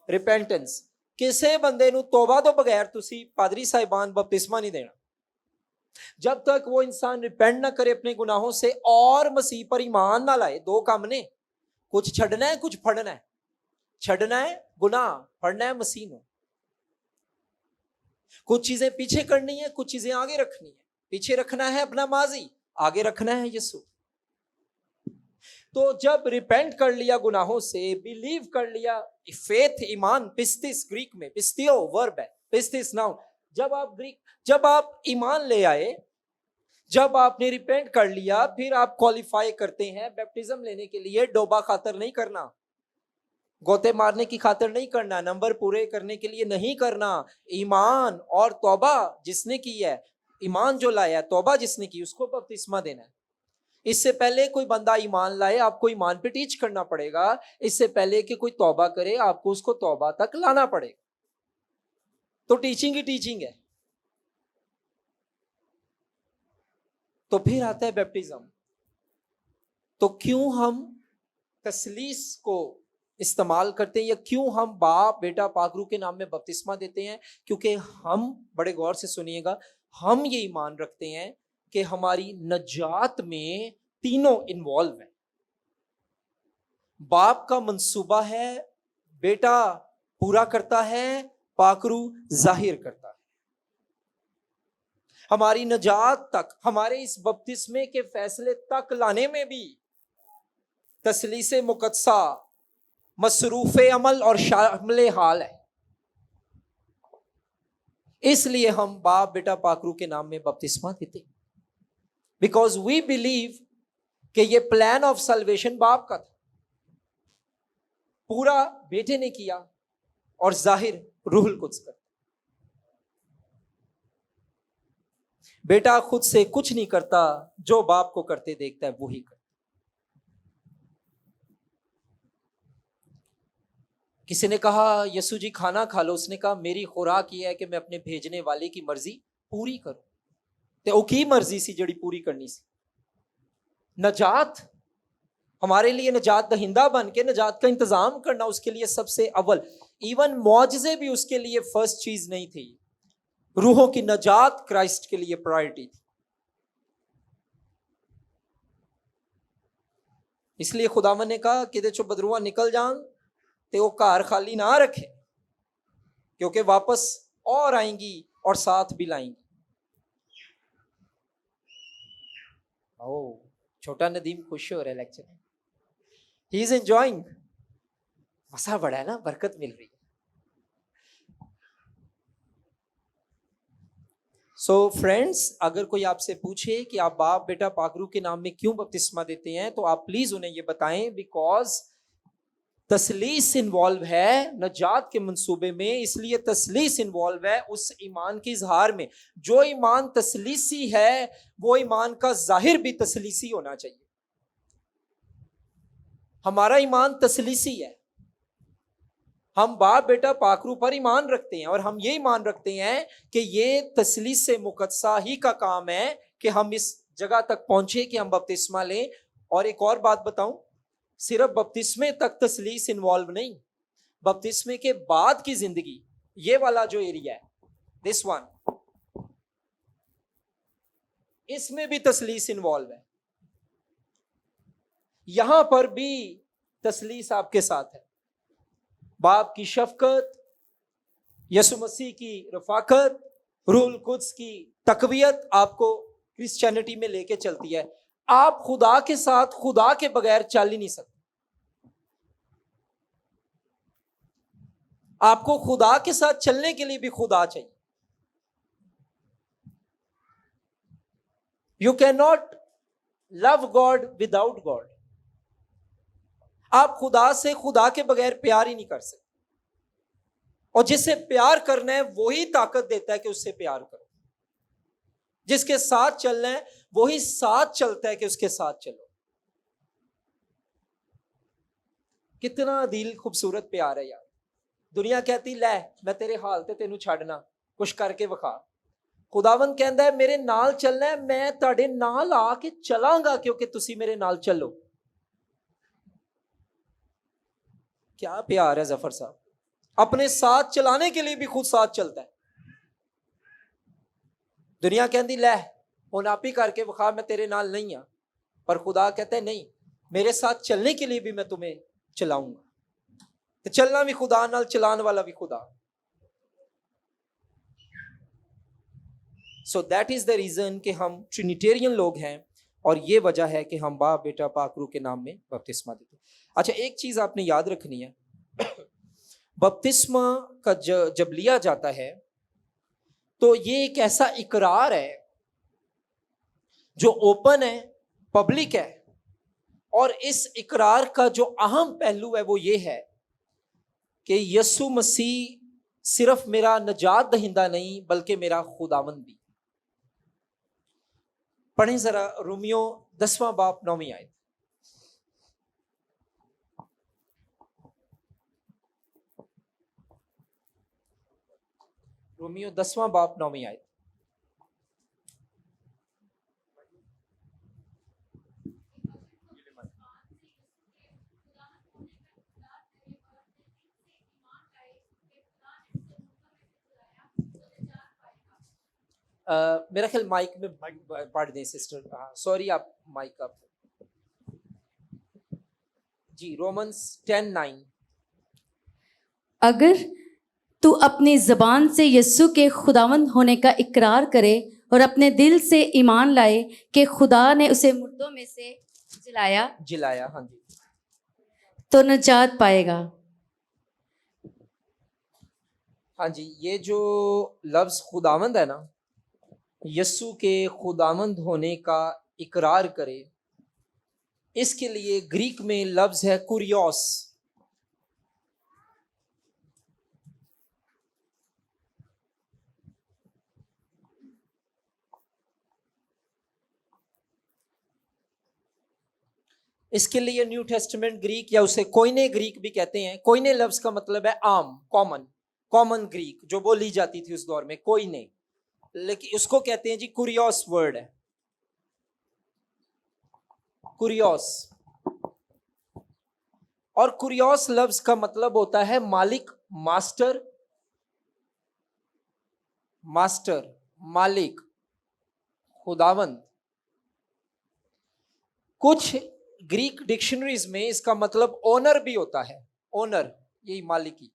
रिपेंटेंस। किसी बंदे नू तौबा तो बगैर तुसी पादरी साहिबान बपतिस्मा नहीं देना। जब तक वो इंसान रिपेंट ना करे अपने गुनाहों से और मसीह पर ईमान ना लाए। दो काम ने, कुछ छड़ना है, कुछ फड़ना है। छड़ना है गुनाह, फड़ना है मसीह ਨੂੰ। कुछ चीजें पीछे करनी है, कुछ चीजें आगे रखनी है। पीछे रखना है अपना माजी, आगे रखना है यीशु। तो जब रिपेंट कर लिया गुनाहों से, बिलीव कर लिया, फेथ ईमान, पिस्तिस ग्रीक में पिस्तियो वर्ब है, पिस्तिस नाउन। जब आप ईमान ले आए, जब आपने रिपेंट कर लिया, फिर आप क्वालिफाई करते हैं बैप्टिज्म लेने के लिए। डोबा खातर नहीं करना, गोते मारने की खातर नहीं करना, नंबर पूरे करने के लिए नहीं करना। ईमान और तौबा जिसने की है, ईमान जो लाया, तौबा जिसने की, उसको बपतिस्मा देना है। इससे पहले कोई बंदा ईमान लाए, आपको ईमान पे टीच करना पड़ेगा। इससे पहले कि कोई तौबा करे, आपको उसको तौबा तक लाना पड़ेगा। तो टीचिंग ही टीचिंग है। तो फिर आता है बैप्टिज्म। तो क्यों हम तसलीस को इस्तेमाल करते हैं, या क्यों हम बाप बेटा पाकरू के नाम में बपतिस्मा देते हैं? क्योंकि हम, बड़े गौर से सुनिएगा, हम ये ईमान रखते हैं कि हमारी नजात में तीनों इन्वॉल्व हैं। बाप का मंसूबा है, बेटा पूरा करता है, पाकरू जाहिर करता है। हमारी नजात तक, हमारे इस बपतिस्मे के फैसले तक लाने में भी तसलीसे मुकद्दसा, मसरूफ़े अमल और शामिल हाल है। इसलिए हम बाप बेटा पाकरू के नाम में बपतिस्मा देते, बिकॉज वी बिलीव कि ये प्लान ऑफ सल्वेशन बाप का था, पूरा बेटे ने किया और जाहिर रूहुल कुद्स का। बेटा खुद से कुछ नहीं करता, जो बाप को करते देखता है वो ही करता। किसी ने कहा यसु जी खाना खा लो, उसने कहा मेरी खुराक ये है कि मैं अपने भेजने वाले की मर्जी पूरी करूं। ते ओ की मर्जी सी जड़ी पूरी करनी सी, नजात, हमारे लिए नजात दहिंदा बन के नजात का इंतजाम करना, उसके लिए सबसे अव्वल, इवन मौजज़े भी उसके लिए फर्स्ट चीज नहीं थी। रूहों की नजात क्राइस्ट के लिए प्रायोरिटी थी। इसलिए खुदावन ने कहा कि चो बदरुआ निकल जान ते वो कार खाली ना रखे, क्योंकि वापस और आएंगी और साथ भी लाएंगी। ओ छोटा नदीम खुश हो रहा है लेक्चर में, ही इज एंजॉयिंग, मजा बड़ा है ना, बरकत मिल रही है। सो फ्रेंड्स, अगर कोई आपसे पूछे कि आप बाप बेटा पाकरू के नाम में क्यों बपतिस्मा देते हैं, तो आप प्लीज उन्हें ये बताएं, बिकॉज तसलीस इन्वॉल्व है नजात के मंसूबे में। इसलिए तसलीस इन्वॉल्व है उस ईमान के इजहार में। जो ईमान तसलीसी है वो ईमान का जाहिर भी तसलीसी होना चाहिए। हमारा ईमान तसलीसी है, हम बाप बेटा पाकरू पर ईमान रखते हैं, और हम ये ईमान रखते हैं कि ये तसलीस से मुकद्दसा ही का काम है कि हम इस जगह तक पहुंचे कि हम बपतिस्मा लें। और एक और बात बताऊं, सिर्फ बपतिस्मे तक तसलीस इन्वॉल्व नहीं, बपतिस्मे के बाद की जिंदगी, ये वाला जो एरिया है, दिस वन, इसमें भी तसलीस इन्वॉल्व है। यहां पर भी तसलीस आपके साथ है। बाप की शफकत, यसु मसीह की रफाकत, रूहुल कुद्स की तकवियत आपको क्रिश्चियनिटी में लेके चलती है। आप खुदा के साथ खुदा के बगैर चल ही नहीं सकते। आपको खुदा के साथ चलने के लिए भी खुदा चाहिए। You can not love God without God. आप खुदा से खुदा के बगैर प्यार ही नहीं कर सकते, और जिससे प्यार करना है वही ताकत देता है कि उससे प्यार करो। जिसके साथ चलना है वही साथ चलता है कि उसके साथ चलो। कितना दिल खूबसूरत प्यार है यार। दुनिया कहती लै मैं तेरे हाल ते तेनू छाड़ना, कुछ करके विखा। खुदावन कहता है मेरे नाल चलना है, मैं तुहाडे नाल आके चलांगा क्योंकि तुसी मेरे नाल चलो। क्या प्यार है जफर साहब, अपने साथ चलाने के लिए भी खुद साथ चलता है। दुनिया कहती लै हुण आप ही करके विखा, मैं तेरे नाल नहीं आ, पर खुदा कहता है नहीं, मेरे साथ चलने के लिए भी मैं तुम्हें चलाऊंगा। तो चलना भी खुदा नाल, चलाने वाला भी खुदा। So that is the reason कि हम ट्रिनिटेरियन लोग हैं, और ये वजह है कि हम बाप बेटा पाकरू के नाम में बपतिस्मा देते हैं। अच्छा, एक चीज आपने याद रखनी है, बपतिस्मा का जब लिया जाता है तो ये एक ऐसा इकरार है जो ओपन है, पब्लिक है, और इस इकरार का जो अहम पहलू है वो ये है कि यसु मसीह सिर्फ मेरा नजात दहिंदा नहीं बल्कि मेरा खुदावंद भी। पढ़ें जरा रोमियो 10वां बाब 9वीं आयत। रोमियो 10वां बाब 9वीं आयत। मेरा ख्याल माइक में पढ़ दें सिस्टर। सॉरी, आप माइक आप जी। रोमन्स 10:9। अगर तू अपनी जबान से यस्सु के खुदावंद होने का इकरार करे और अपने दिल से ईमान लाए कि खुदा ने उसे मुर्दों में से जिलाया, हाँ जी, तो नजात पाएगा। हाँ जी, ये जो लफ्ज खुदावंद है ना, यस्सु के खुदावंद होने का इकरार करे, इसके लिए ग्रीक में लफ्ज है कुरियोस। इसके लिए न्यू टेस्टामेंट ग्रीक या उसे कोइने ग्रीक भी कहते हैं। कोइने लफ्ज का मतलब है आम, कॉमन, कॉमन ग्रीक जो बोली जाती थी उस दौर में, कोइने, लेकिन उसको कहते हैं जी कुरियोस वर्ड है, कुरियोस। और कुरियोस लफ्ज का मतलब होता है मालिक, मास्टर, मास्टर, मालिक, खुदावंद। कुछ ग्रीक डिक्शनरीज में इसका मतलब ओनर भी होता है, ओनर, यही मालिकी।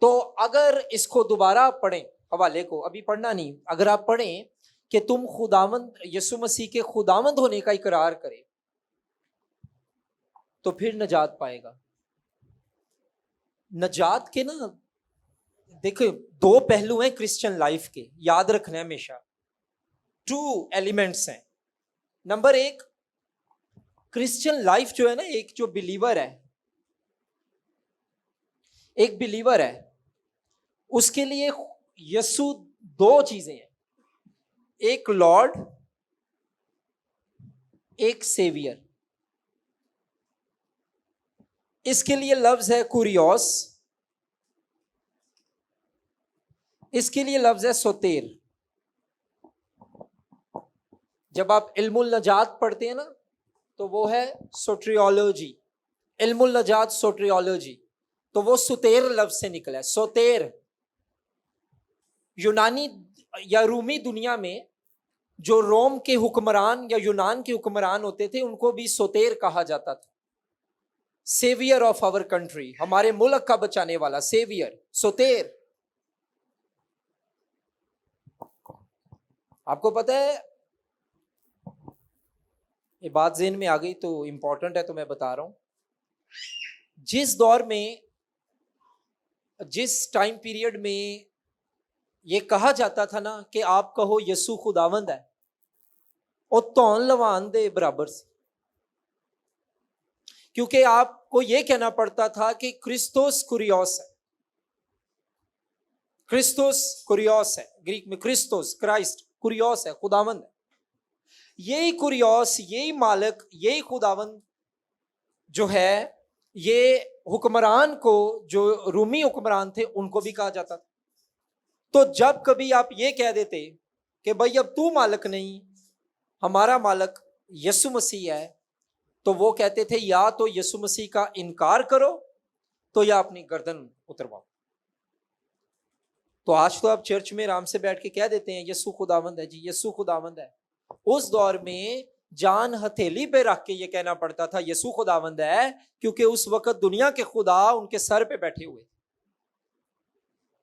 तो अगर इसको दोबारा पढ़ें, हवाले को अभी पढ़ना नहीं, अगर आप पढ़ें कि तुम खुदावंद यीशु मसीह के खुदावंद होने का इकरार करें, तो फिर नजात पाएगा। नजात के ना देखो दो पहलू हैं क्रिश्चियन लाइफ के, याद रखना है हमेशा। 2 एलिमेंट्स हैं। नंबर 1, क्रिश्चियन लाइफ जो है ना, एक जो बिलीवर है, एक बिलीवर है, उसके लिए यीशु 2 चीजें हैं, एक लॉर्ड, एक सेवियर। इसके लिए लफ्ज है कुरियोस, इसके लिए लफ्ज है सोतेर। जब आप इल्मुल नजात पढ़ते हैं ना, तो वो है सोट्रियोलॉजी, इल्मुल नजात सोट्रियोलॉजी, तो वो सुतेर लफ्ज से निकला है। सोतेर यूनानी या रूमी दुनिया में जो रोम के हुक्मरान या यूनान के हुक्मरान होते थे, उनको भी सोतेर कहा जाता था। सेवियर ऑफ आवर कंट्री, हमारे मुल्क का बचाने वाला, सेवियर, सोतेर। आपको पता है, ये बात ज़हन में आ गई तो इंपॉर्टेंट है, तो मैं बता रहा हूं। जिस दौर में, जिस टाइम पीरियड में ये कहा जाता था ना कि आप कहो यीशु खुदावंद है, और तौन लवान दे बराबर से, क्योंकि आपको यह कहना पड़ता था कि क्रिस्तोस कुरियोस है, क्रिस्तोस कुरियोस है, ग्रीक में क्रिस्तोस, क्राइस्ट, कुरियोस है, खुदावंद है। यही कुरियोस, यही मालिक, यही खुदावंद जो है, ये हुक्मरान को, जो रूमी हुक्मरान थे, उनको भी कहा जाता था। तो जब कभी आप ये कह देते कि भाई अब तू मालिक नहीं, हमारा मालिक यीशु मसीह है, तो वो कहते थे या तो यीशु मसीह का इनकार करो, तो या अपनी गर्दन उतरवाओ। तो आज तो आप चर्च में आराम से बैठ के कह देते हैं यीशु खुदावंद है जी, यीशु खुदावंद है। उस दौर में जान हथेली पे रख के ये कहना पड़ता था यीशु खुदावंद है, क्योंकि उस वक्त दुनिया के खुदा उनके सर पे बैठे हुए।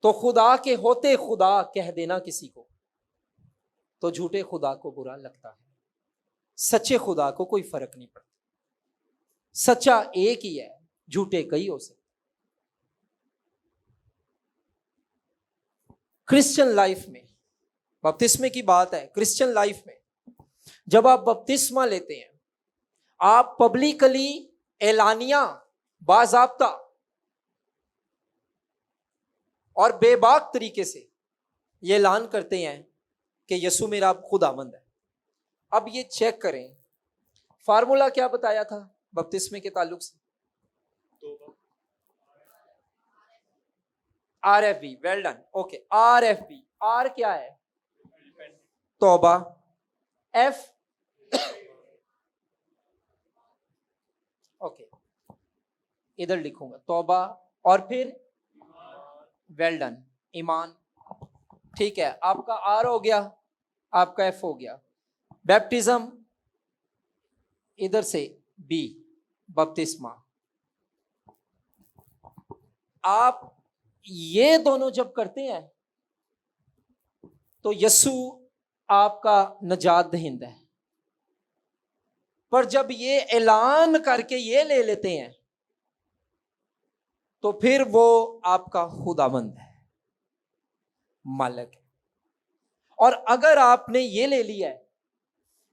तो खुदा के होते खुदा कह देना किसी को, तो झूठे खुदा को बुरा लगता है, सच्चे खुदा को कोई फर्क नहीं पड़ता। सच्चा एक ही है, झूठे कई हो सकते। क्रिश्चियन लाइफ में, बपतिस्मे की बात है, क्रिश्चियन लाइफ में जब आप बपतिस्मा लेते हैं, आप पब्लिकली, एलानिया, बाज़ाब्ता और बेबाक तरीके से ये ऐलान करते हैं कि यीशु मेरा खुदावंद है। अब ये चेक करें, फार्मूला क्या बताया था बपतिस्मे के ताल्लुक से? RFB, well done, okay. RFB, R क्या है? तौबा, F, ओके, इधर लिखूंगा तौबा, और फिर वेल डन, ईमान। ठीक है, आपका R हो गया, आपका F हो गया। बैप्टिज्म इधर से B, बपतिस्मा। आप ये दोनों जब करते हैं तो यीशु आपका नजात दहिंदा है। पर जब ये ऐलान करके ये ले लेते हैं तो फिर वो आपका खुदावंद है, मालिक है। और अगर आपने ये ले लिया है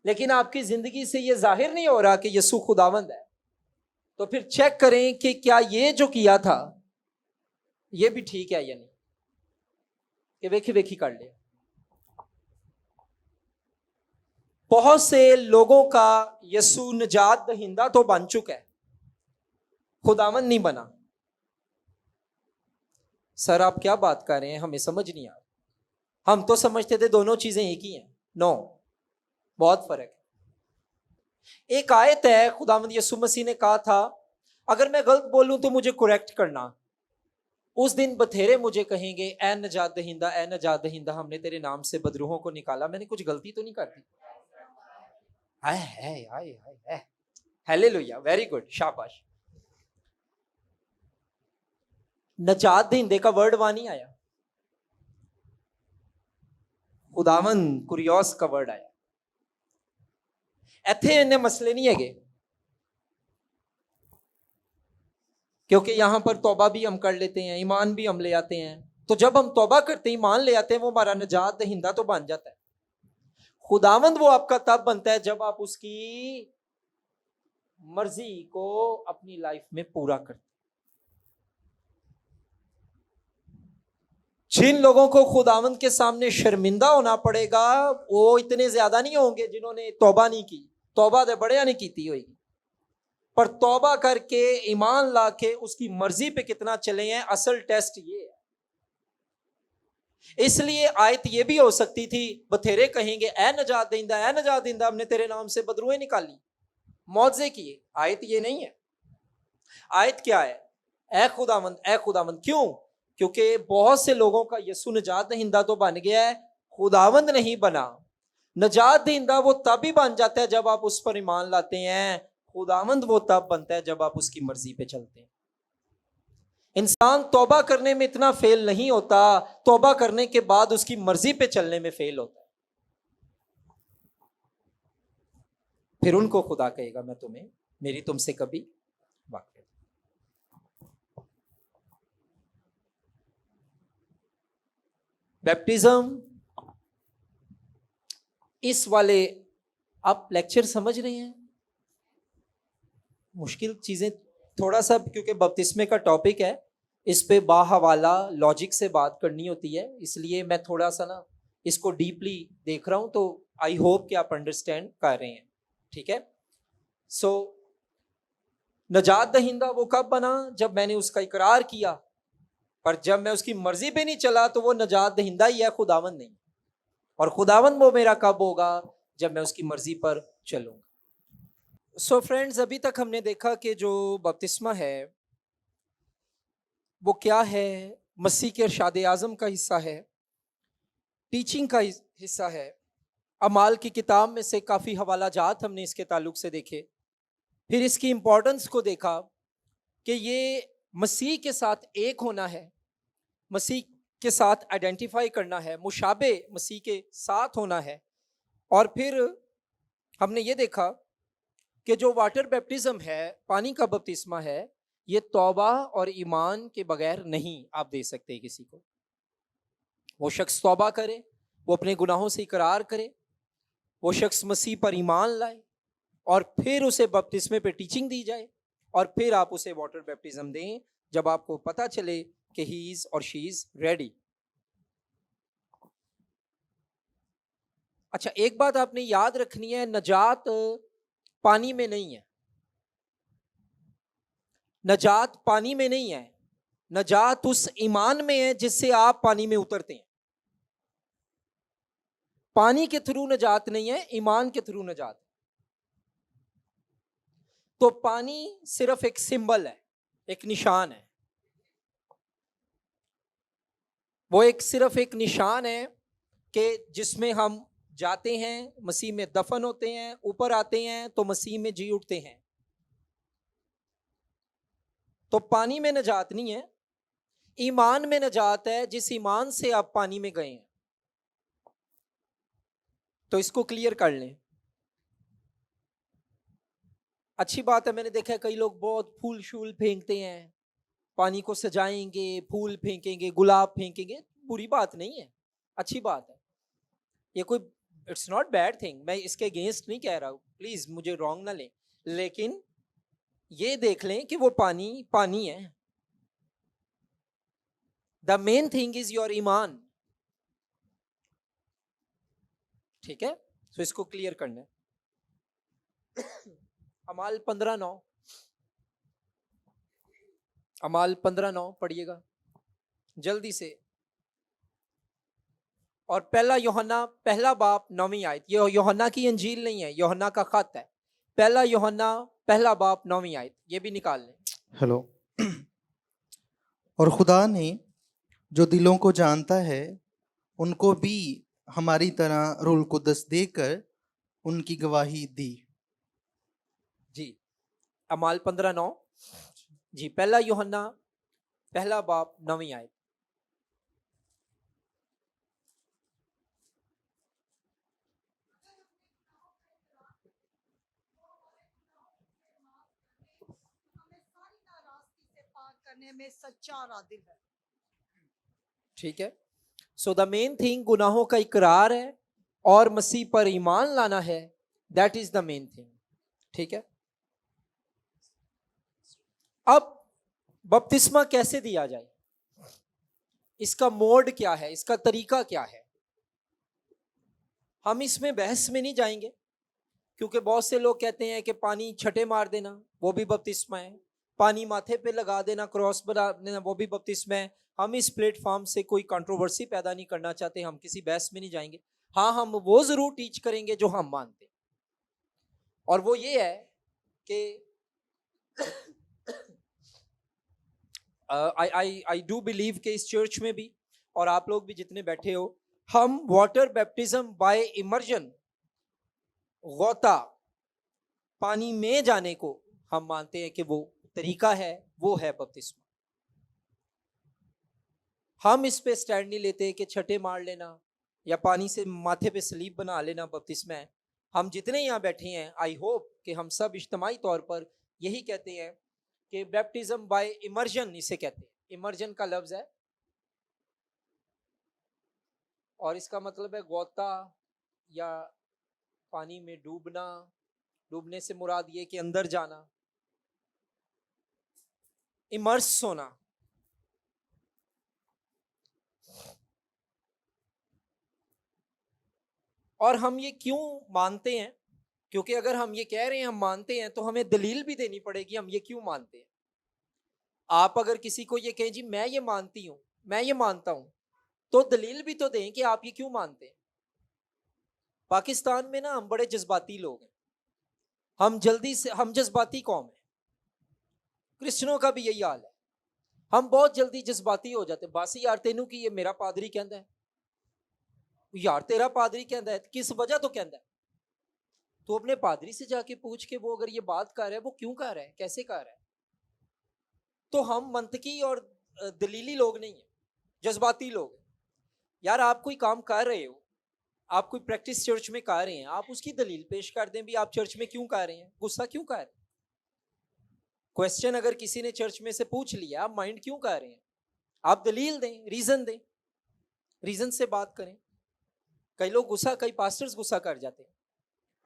लेकिन आपकी जिंदगी से ये जाहिर नहीं हो रहा कि यीशु खुदावंद है, तो फिर चेक करें कि क्या ये जो किया था ये भी ठीक है या नहीं, कि वेखी वेखी कर लिया। बहुत से लोगों का यीशु निजात दहिंदा तो बन चुका है, खुदावंद नहीं बना। सर आप क्या बात कर रहे हैं, हमें समझ नहीं आ रहा। हम तो समझते थे दोनों चीजें एक ही हैं। नो, बहुत फर्क है। एक आयत है, खुदावंद यीशु मसीह ने कहा था अगर मैं गलत बोलूं तो मुझे करेक्ट करना। उस दिन बथेरे मुझे कहेंगे ए नजात दहिंदा, ए नजात दहिंदा, हमने तेरे नाम से बदरूहों को निकाला। मैंने कुछ गलती तो नहीं कर दी? हाय हाय हाय हाय, हालेलुया, वेरी गुड, शाबाश। नजात दहिंदे का वर्ड वहां नहीं आया, खुदावन कुरियोस का वर्ड आया। इत्थे इन्ने मसले नहीं है, क्योंकि यहां पर तौबा भी हम कर लेते हैं, ईमान भी हम ले आते हैं। तो जब हम तौबा करते हैं, ईमान ले आते हैं, वो हमारा नजात दहिंदा तो बन जाता है। खुदावंद वो आपका तब बनता है जब आप उसकी मर्जी को अपनी लाइफ में पूरा करते। जिन लोगों को खुदावंद के सामने शर्मिंदा होना पड़ेगा वो इतने ज्यादा नहीं होंगे जिन्होंने तौबा नहीं की। तौबा तो बड़े नहीं की होगी, पर तौबा करके ईमान लाके उसकी मर्जी पे कितना चले हैं, असल टेस्ट ये है। इसलिए आयत ये भी हो सकती थी, बथेरे कहेंगे ए नजात दहिंदा, ए नजात दहिंदा, हमने तेरे नाम से बदरुएं निकाली, मौजे किए। आयत ये नहीं है। आयत क्या है? ए खुदावंद, ए खुदावंद। क्यों? क्योंकि बहुत से लोगों का यीशु नजात दहिंदा तो बन गया है, खुदावंद नहीं बना। नजात दहिंदा वो तब ही बन जाता है जब आप उस पर ईमान लाते हैं, खुदावंद वो तब बनता है जब आप उसकी मर्जी पे चलते हैं। इंसान तौबा करने में इतना फेल नहीं होता, तौबा करने के बाद उसकी मर्जी पे चलने में फेल होता है। फिर उनको खुदा कहेगा मैं तुम्हें, मेरी तुमसे कभी वाकिफ। बैप्टिज्म, इस वाले आप लेक्चर समझ रहे हैं, मुश्किल चीजें थोड़ा सा, क्योंकि बपतिस्मे का टॉपिक है, इस पे बाहवाला लॉजिक से बात करनी होती है, इसलिए मैं थोड़ा सा ना इसको डीपली देख रहा हूं। तो आई होप कि आप अंडरस्टैंड कर रहे हैं, ठीक है। सो नजात दहिंदा वो कब बना? जब मैंने उसका इकरार किया, पर जब मैं उसकी मर्जी पे नहीं चला तो वो नजात दहिंदा ही है, खुदावंद नहीं। और खुदावंद वो मेरा कब होगा? जब मैं उसकी मर्जी पर चलूंगा। सो फ्रेंड्स, अभी तक हमने देखा कि जो बपतिस्मा है वो क्या है, मसीह के इरशाद आज़म का हिस्सा है, टीचिंग का हिस्सा है। अमाल की किताब में से काफ़ी हवाला जात हमने इसके ताल्लुक से देखे। फिर इसकी इम्पोर्टेंस को देखा कि ये मसीह के साथ एक होना है, मसीह के साथ आइडेंटिफाई करना है, मुशाबे मसीह के साथ होना है। और फिर हमने ये देखा कि जो वाटर बैप्टिज्म है, पानी का बपतिस्मा है, ये तौबा और ईमान के बगैर नहीं आप दे सकते किसी को। वो शख्स तौबा करे, वो अपने गुनाहों से इकरार करे, वो शख्स मसीह पर ईमान लाए, और फिर उसे बपतिस्मे पे टीचिंग दी जाए, और फिर आप उसे वाटर बैप्टिज्म दें जब आपको पता चले कि ही इज और शी इज रेडी। अच्छा, एक बात आपने याद रखनी है, नजात पानी में नहीं है। नजात पानी में नहीं है, नजात उस ईमान में है जिससे आप पानी में उतरते हैं। पानी के थ्रू नजात नहीं है, ईमान के थ्रू नजात। तो पानी सिर्फ एक सिंबल है, एक निशान है। वो एक सिर्फ एक निशान है कि जिसमें हम जाते हैं, मसीह में दफन होते हैं, ऊपर आते हैं तो मसीह में जी उठते हैं। तो पानी में नजात नहीं है, ईमान में नजात है, जिस ईमान से आप पानी में गए हैं। तो इसको क्लियर कर लें। अच्छी बात है, मैंने देखा है कई लोग बहुत फूल शूल फेंकते हैं, पानी को सजाएंगे, फूल फेंकेंगे, गुलाब फेंकेंगे, बुरी बात नहीं है, अच्छी बात है। ये कोई इट्स नॉट बैड थिंग, मैं इसके अगेंस्ट नहीं कह रहा हूँ, प्लीज मुझे रॉन्ग ना लें, लेकिन ये देख लें कि वो पानी पानी है। The main thing is your ईमान, ठीक है? तो इसको क्लियर करना है। अमाल 15:9, अमाल 15:9 पढ़िएगा जल्दी से। और पहला यूहन्ना पहला बाब 9वीं आयत, ये यूहन्ना की अंजील नहीं है, यूहन्ना का खत है। पहला यूहन्ना पहला बाब 9वीं आयत, ये भी निकाल लें। हेलो। और खुदा ने जो दिलों को जानता है उनको भी हमारी तरह रूह कुदस देकर उनकी गवाही दी। जी, अमाल 15:9 जी, पहला यूहन्ना पहला बाब 9वीं आयत। करने में सच्चा और आदिल है। ठीक है, सो द मेन थिंग गुनाहों का इकरार है और मसीह पर ईमान लाना है, that is the main thing. ठीक है, अब बपतिस्मा कैसे दिया जाए, इसका मोड क्या है, इसका तरीका क्या है, हम इसमें बहस में नहीं जाएंगे, क्योंकि बहुत से लोग कहते हैं कि पानी छठे मार देना वो भी बपतिस्मा है, पानी माथे पे लगा देना, क्रॉस बना देना वो भी बपतिस्मा है। हम इस प्लेटफॉर्म से कोई कंट्रोवर्सी पैदा नहीं करना चाहते, हम किसी बहस में नहीं जाएंगे। हाँ, हम वो जरूर टीच करेंगे जो हम मानते हैं, और वो ये है कि आई डू बिलीव कि इस चर्च में भी और आप लोग भी जितने बैठे हो, हम वाटर बैप्टिज्म बाय इमर्जन, गौता पानी में जाने को हम मानते हैं कि वो तरीका है, वो है बपतिस्मा। हम इस पे स्टैंड नहीं लेते कि छठे मार लेना या पानी से माथे पे सलीब बना लेना बपतिस्मा है। हम जितने यहाँ बैठे हैं, आई होप कि हम सब इज्तिमाई तौर पर यही कहते हैं कि बैप्टिज्म बाय इमर्जन इसे कहते हैं। इमर्जन का लफ्ज है और इसका मतलब है गौता या पानी में डूबना। डूबने से मुराद ये कि अंदर जाना, इमर्स होना। और हम ये क्यों मानते हैं, क्योंकि अगर हम ये कह रहे हैं हम मानते हैं तो हमें दलील भी देनी पड़ेगी हम ये क्यों मानते हैं। आप अगर किसी को ये कहें जी मैं ये मानती हूं, मैं ये मानता हूं, तो दलील भी तो दें कि आप ये क्यों मानते हैं। पाकिस्तान में ना हम बड़े जज्बाती लोग हैं, हम जज्बाती कौम है। क्रिश्चियनों का भी यही हाल है, हम बहुत जल्दी जज्बाती हो जाते। बस यार तेनू की ये मेरा पादरी कहता है, यार तेरा पादरी कहता है, किस वजह तो कहता है। तो अपने पादरी से जाके पूछ के वो अगर ये बात कर रहा है वो क्यों कर रहा है, कैसे कर रहा है। तो हम मंतकी और दलीली लोग नहीं है, जज्बाती लोग हैं। यार आप कोई काम कर रहे हो, आप कोई प्रैक्टिस चर्च में कर रहे हैं, आप उसकी दलील पेश कर दें भी आप चर्च में क्यों कर रहे हैं, गुस्सा क्यों कर रहे हैं। क्वेश्चन अगर किसी ने चर्च में से पूछ लिया आप माइंड क्यों कर रहे हैं, आप दलील दें, रीजन दें, रीजन से बात करें। कई लोग गुस्सा, कई पास्टर्स गुस्सा कर जाते हैं,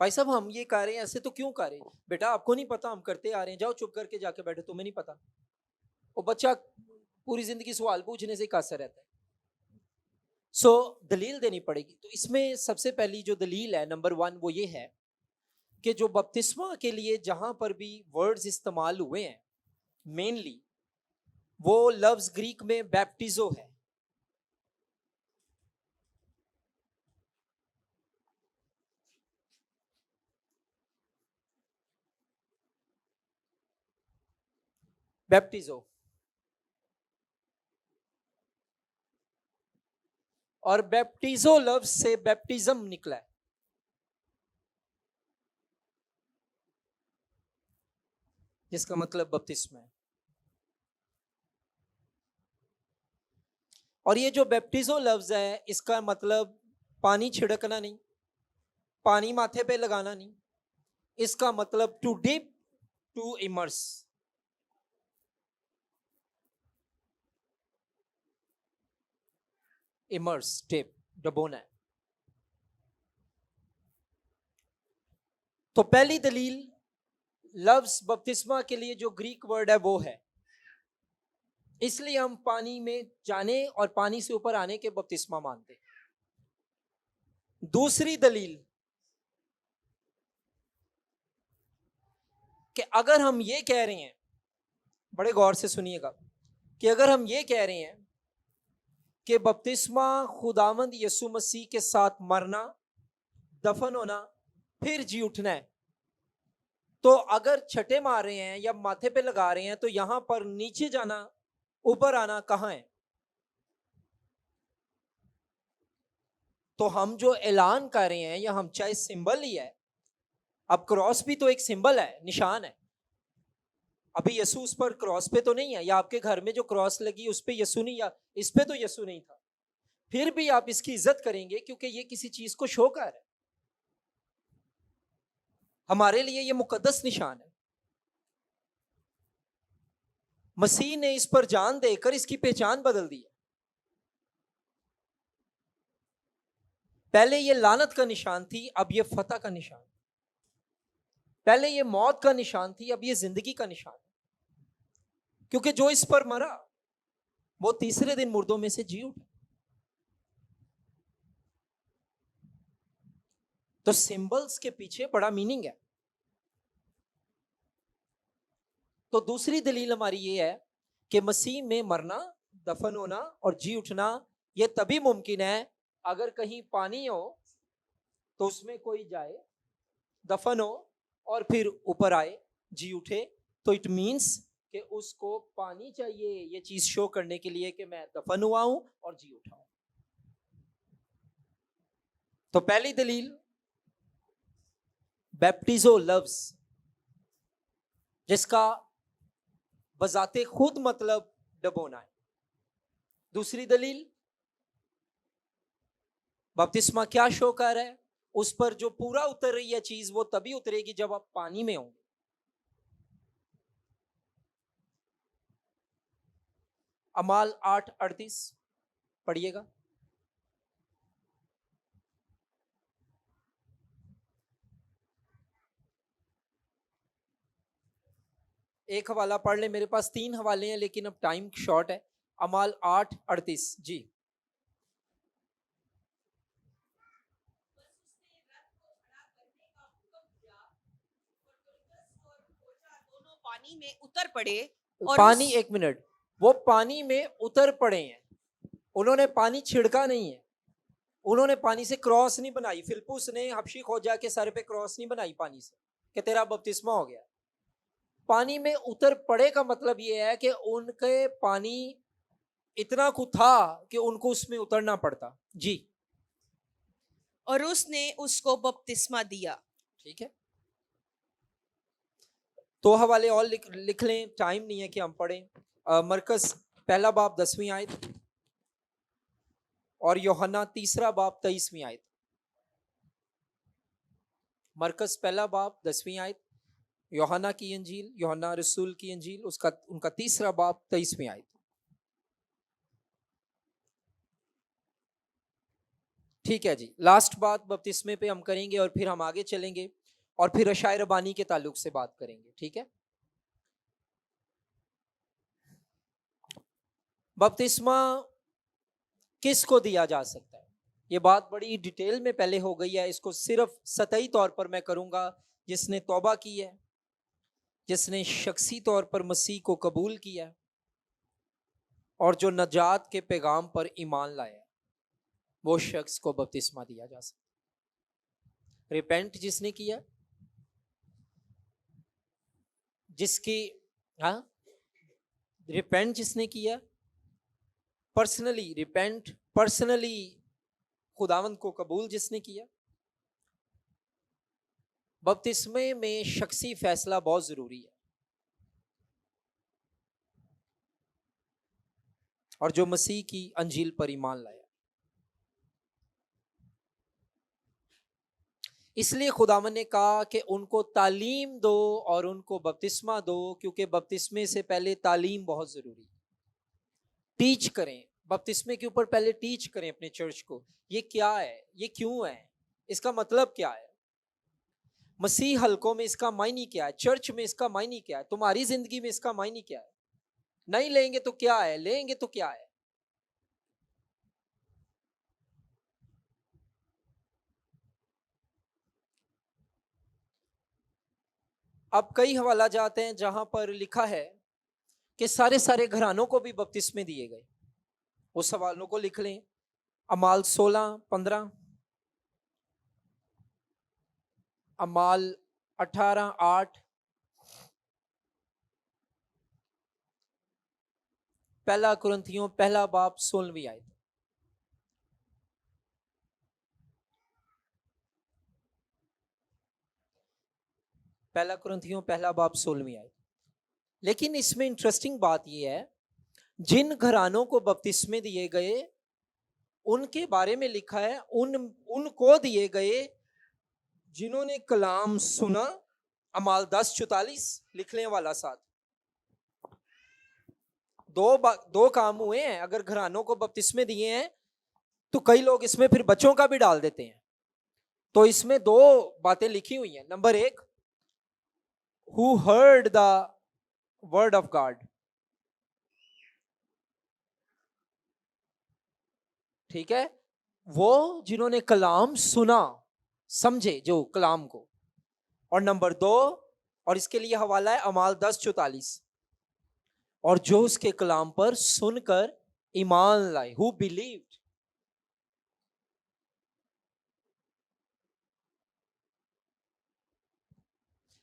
भाई साहब हम ये कर रहे हैं ऐसे तो क्यों कर रहे हैं। बेटा आपको नहीं पता, हम करते आ रहे हैं, जाओ चुप करके जाके बैठो, तुम्हें नहीं पता। वो बच्चा पूरी जिंदगी सवाल पूछने से कासर रहता है। सो दलील देनी पड़ेगी। तो इसमें सबसे पहली जो दलील है नंबर 1 वो ये है कि जो बपतिस्मा के लिए जहां पर भी वर्ड्स इस्तेमाल हुए हैं मेनली वो लफ्ज ग्रीक में बैप्टिजो है। बैप्टिजो, और बैप्टिजो लफ्ज से बैप्टिज्म निकला है, जिसका मतलब बपतिस्मा है। और ये जो बैप्टिजो लफ्ज है इसका मतलब पानी छिड़कना नहीं, पानी माथे पे लगाना नहीं, इसका मतलब to dip, to immerse. Immerse, tape, डबोना है। तो पहली दलील लफ्ज बपतिस्मा के लिए जो ग्रीक वर्ड है वो है, इसलिए हम पानी में जाने और पानी से ऊपर आने के बपतिस्मा मानते हैं। दूसरी दलील कि अगर हम ये कह रहे हैं, बड़े गौर से सुनिएगा, कि अगर हम ये कह रहे हैं कि बपतिस्मा खुदावंद यीशु मसीह के साथ मरना, दफन होना, फिर जी उठना है, तो अगर छठे मार रहे हैं या माथे पे लगा रहे हैं तो यहां पर नीचे जाना, ऊपर आना कहां है? तो हम जो ऐलान कर रहे हैं, या हम चाहे सिंबल ही है, अब क्रॉस भी तो एक सिंबल है, निशान है। अभी यीशु उस पर क्रॉस पे तो नहीं है, या आपके घर में जो क्रॉस लगी उस पे यीशु नहीं, या इस पे तो यीशु नहीं था, फिर भी आप इसकी इज्जत करेंगे क्योंकि ये किसी चीज को शो कर है। हमारे लिए ये मुकद्दस निशान है। मसीह ने इस पर जान देकर इसकी पहचान बदल दी है। पहले ये लानत का निशान थी, अब ये फतह का निशान। पहले ये मौत का निशान थी, अब ये जिंदगी का निशान है, क्योंकि जो इस पर मरा वो तीसरे दिन मुर्दों में से जी उठा। तो सिंबल्स के पीछे बड़ा मीनिंग है। तो दूसरी दलील हमारी ये है कि मसीह में मरना, दफन होना और जी उठना ये तभी मुमकिन है अगर कहीं पानी हो तो उसमें कोई जाए, दफन हो और फिर ऊपर आए, जी उठे। तो इट मीन्स कि उसको पानी चाहिए ये चीज शो करने के लिए कि मैं दफन हुआ हूं और जी उठा हूं। तो पहली दलील बैप्टिजो लफ्ज, जिसका बजाते खुद मतलब डबोना है। दूसरी दलील बपतिस्मा क्या शो कर है, उस पर जो पूरा उतर रही है चीज वो तभी उतरेगी जब आप पानी में होंगे। अमाल 8:38 पढ़िएगा। एक हवाला पढ़ ले, मेरे पास 3 हवाले हैं लेकिन अब टाइम शॉर्ट है। अमाल 8:38 जी। दोनों पानी में उतर पड़े और पानी, एक मिनट, वो पानी में उतर पड़े हैं, उन्होंने पानी छिड़का नहीं है, उन्होंने पानी से क्रॉस नहीं बनाई। फिलिप्पुस ने हबशी खोजा के सर पे क्रॉस नहीं बनाई पानी से कि तेरा बपतिस्मा हो गया। पानी में उतर पड़े का मतलब ये है कि उनके पानी इतना कुछ था कि उनको उसमें उतरना पड़ता जी। और उसने उसको बपतिस्मा दिया। ठीक है, 2 हवाले और लिख लें, टाइम नहीं है कि हम पढ़ें। मरकस 1 बाब 10वीं आयत और यूहन्ना 3 बाब 23वीं आयत। मरकस 1 बाब 10वीं आयत, यूहन्ना की अंजील, यूहन्ना रसूल की अंजील, उनका 3 बाब 23वीं आयत। ठीक है जी, लास्ट बात बपतिस्मे पे हम करेंगे और फिर हम आगे चलेंगे और फिर अशाए रबानी के ताल्लुक से बात करेंगे। ठीक है, बपतिस्मा किसको दिया जा सकता है, ये बात बड़ी डिटेल में पहले हो गई है। इसको सिर्फ सतही तौर पर मैं करूंगा जिसने तौबा की है, जिसने शख्सी तौर पर मसीह को कबूल किया है और जो नजात के पैगाम पर ईमान लाया है, वो शख्स को बपतिस्मा दिया जा सकता है। रिपेंट जिसने किया, जिसकी रिपेंट जिसने किया पर्सनली, रिपेंट पर्सनली, खुदावंद को कबूल जिसने किया। बपतिस्मे में शख्सी फैसला बहुत जरूरी है, और जो मसीह की अंजील पर ईमान लाया। इसलिए खुदावंद ने कहा कि उनको तालीम दो और उनको बपतिस्मा दो, क्योंकि बपतिस्मे से पहले तालीम बहुत जरूरी है। टीच करें, बपतिस्मे के ऊपर पहले टीच करें अपने चर्च को, ये क्या है, ये क्यों है, इसका मतलब क्या है, मसीह हलकों में इसका मायने क्या है, चर्च में इसका मायने क्या है, तुम्हारी जिंदगी में इसका मायने क्या है। नहीं लेंगे तो क्या है, लेंगे तो क्या है। अब कई हवाला जाते हैं जहां पर लिखा है कि सारे सारे घरानों को भी बपतिस्मे दिए गए। उस सवालों को लिख लें, अमाल 16:15, अमाल 18:8, पहला कुरिन्थियों पहला बाब 16वीं आयत। पहला कुरिन्थियों पहला बाब 16वीं आयत। लेकिन इसमें इंटरेस्टिंग बात यह है, जिन घरानों को बपतिस्मे दिए गए उनके बारे में लिखा है, उनको दिए गए जिन्होंने कलाम सुना। अमाल 10:44 लिखने वाला साथ। दो काम हुए हैं। अगर घरानों को बपतिस्मे दिए हैं तो कई लोग इसमें फिर बच्चों का भी डाल देते हैं। तो इसमें दो बातें लिखी हुई हैं। Number 1, who heard the word of God, ठीक है, वो जिन्होंने कलाम सुना, समझे जो कलाम को। और नंबर 2, और इसके लिए हवाला है अमाल 10:44, और जो उसके कलाम पर सुनकर ईमान लाए, who believed।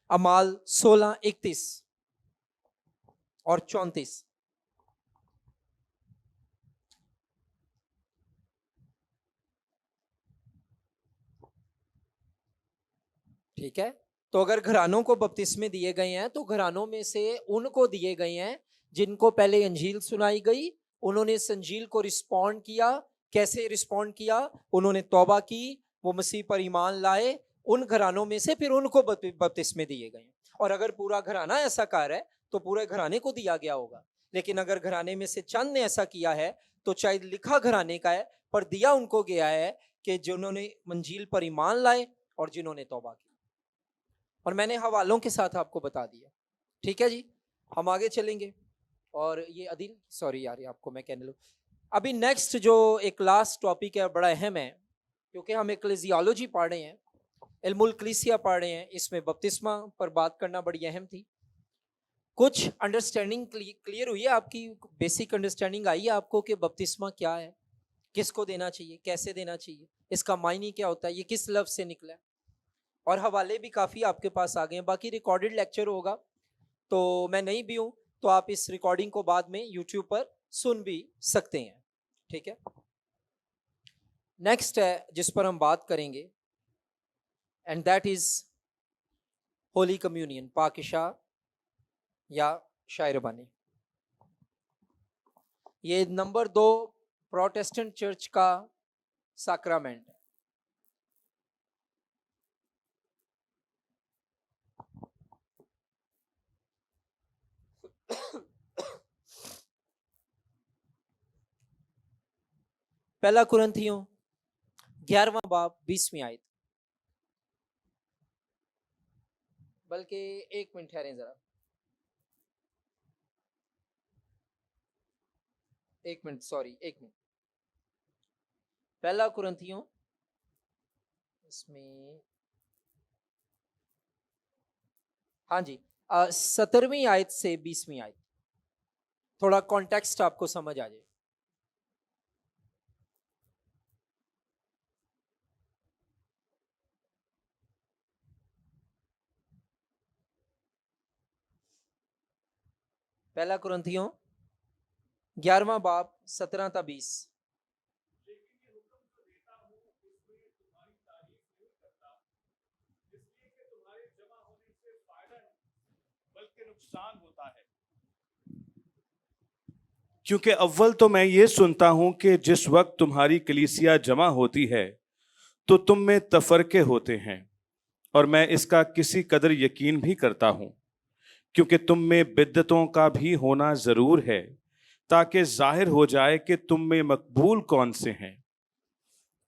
अमाल 16:31 और 34। ठीक है, तो अगर घरानों को बपतिस्मे दिए गए हैं तो घरानों में से उनको दिए गए हैं जिनको पहले अंजील सुनाई गई, उन्होंने इस अंजील को रिस्पॉन्ड किया। कैसे रिस्पॉन्ड किया? उन्होंने तौबा की, वो मसीह पर ईमान लाए। उन घरानों में से फिर उनको बपतिस्मे दिए गए। और अगर पूरा घराना ऐसा कर है तो पूरे घराने को दिया गया होगा। लेकिन अगर घराने में से चंद ने ऐसा किया है तो शायद लिखा घराने का है, पर दिया उनको गया है कि जिन्होंने अंजील पर ईमान लाए और जिन्होंने तौबा की। और मैंने हवालों के साथ आपको बता दिया। ठीक है जी, हम आगे चलेंगे। और ये अदिल, सॉरी यार, आपको मैं कहने लूँ। अभी नेक्स्ट जो एक लास्ट टॉपिक है, बड़ा अहम है, क्योंकि हम एक्लेसियोलॉजी पढ़ रहे हैं, इल्मुल कलीसिया पढ़ रहे हैं। इसमें बपतिस्मा पर बात करना बड़ी अहम थी। कुछ अंडरस्टैंडिंग क्लियर हुई है आपकी? बेसिक अंडरस्टैंडिंग आई है आपको कि बपतिस्मा क्या है, किसको देना चाहिए, कैसे देना चाहिए, इसका मायने क्या होता है, ये किस लफ्ज से निकला है? और हवाले भी काफ़ी आपके पास आ गए हैं। बाकी रिकॉर्डेड लेक्चर होगा, तो मैं नहीं भी हूँ तो आप इस रिकॉर्डिंग को बाद में यूट्यूब पर सुन भी सकते हैं। ठीक है, नेक्स्ट है जिस पर हम बात करेंगे, and that is holy communion, पाकिशा या शायरबानी। ये नंबर 2 प्रोटेस्टेंट चर्च का साक्रामेंट है। पहला कुरिन्थियों 11वां बाब 20वीं आयत। बल्कि एक मिनट ठहरें जरा, एक मिनट, सॉरी, एक मिनट। पहला कुरिन्थियों, इसमें हाँ जी, 17वीं आयत से 20वीं आयत, थोड़ा कॉन्टेक्स्ट आपको समझ आ जाए। पहला कुरिन्थियों 11वां बाब 17 ता 20। नुकसान होता है, क्योंकि अव्वल तो मैं ये सुनता हूं कि जिस वक्त तुम्हारी कलीसिया जमा होती है तो तुम में तफरके होते हैं, और मैं इसका किसी कदर यकीन भी करता हूं, क्योंकि तुम में बिद्दतों का भी होना जरूर है, ताकि जाहिर हो जाए कि तुम में मकबूल कौन से हैं।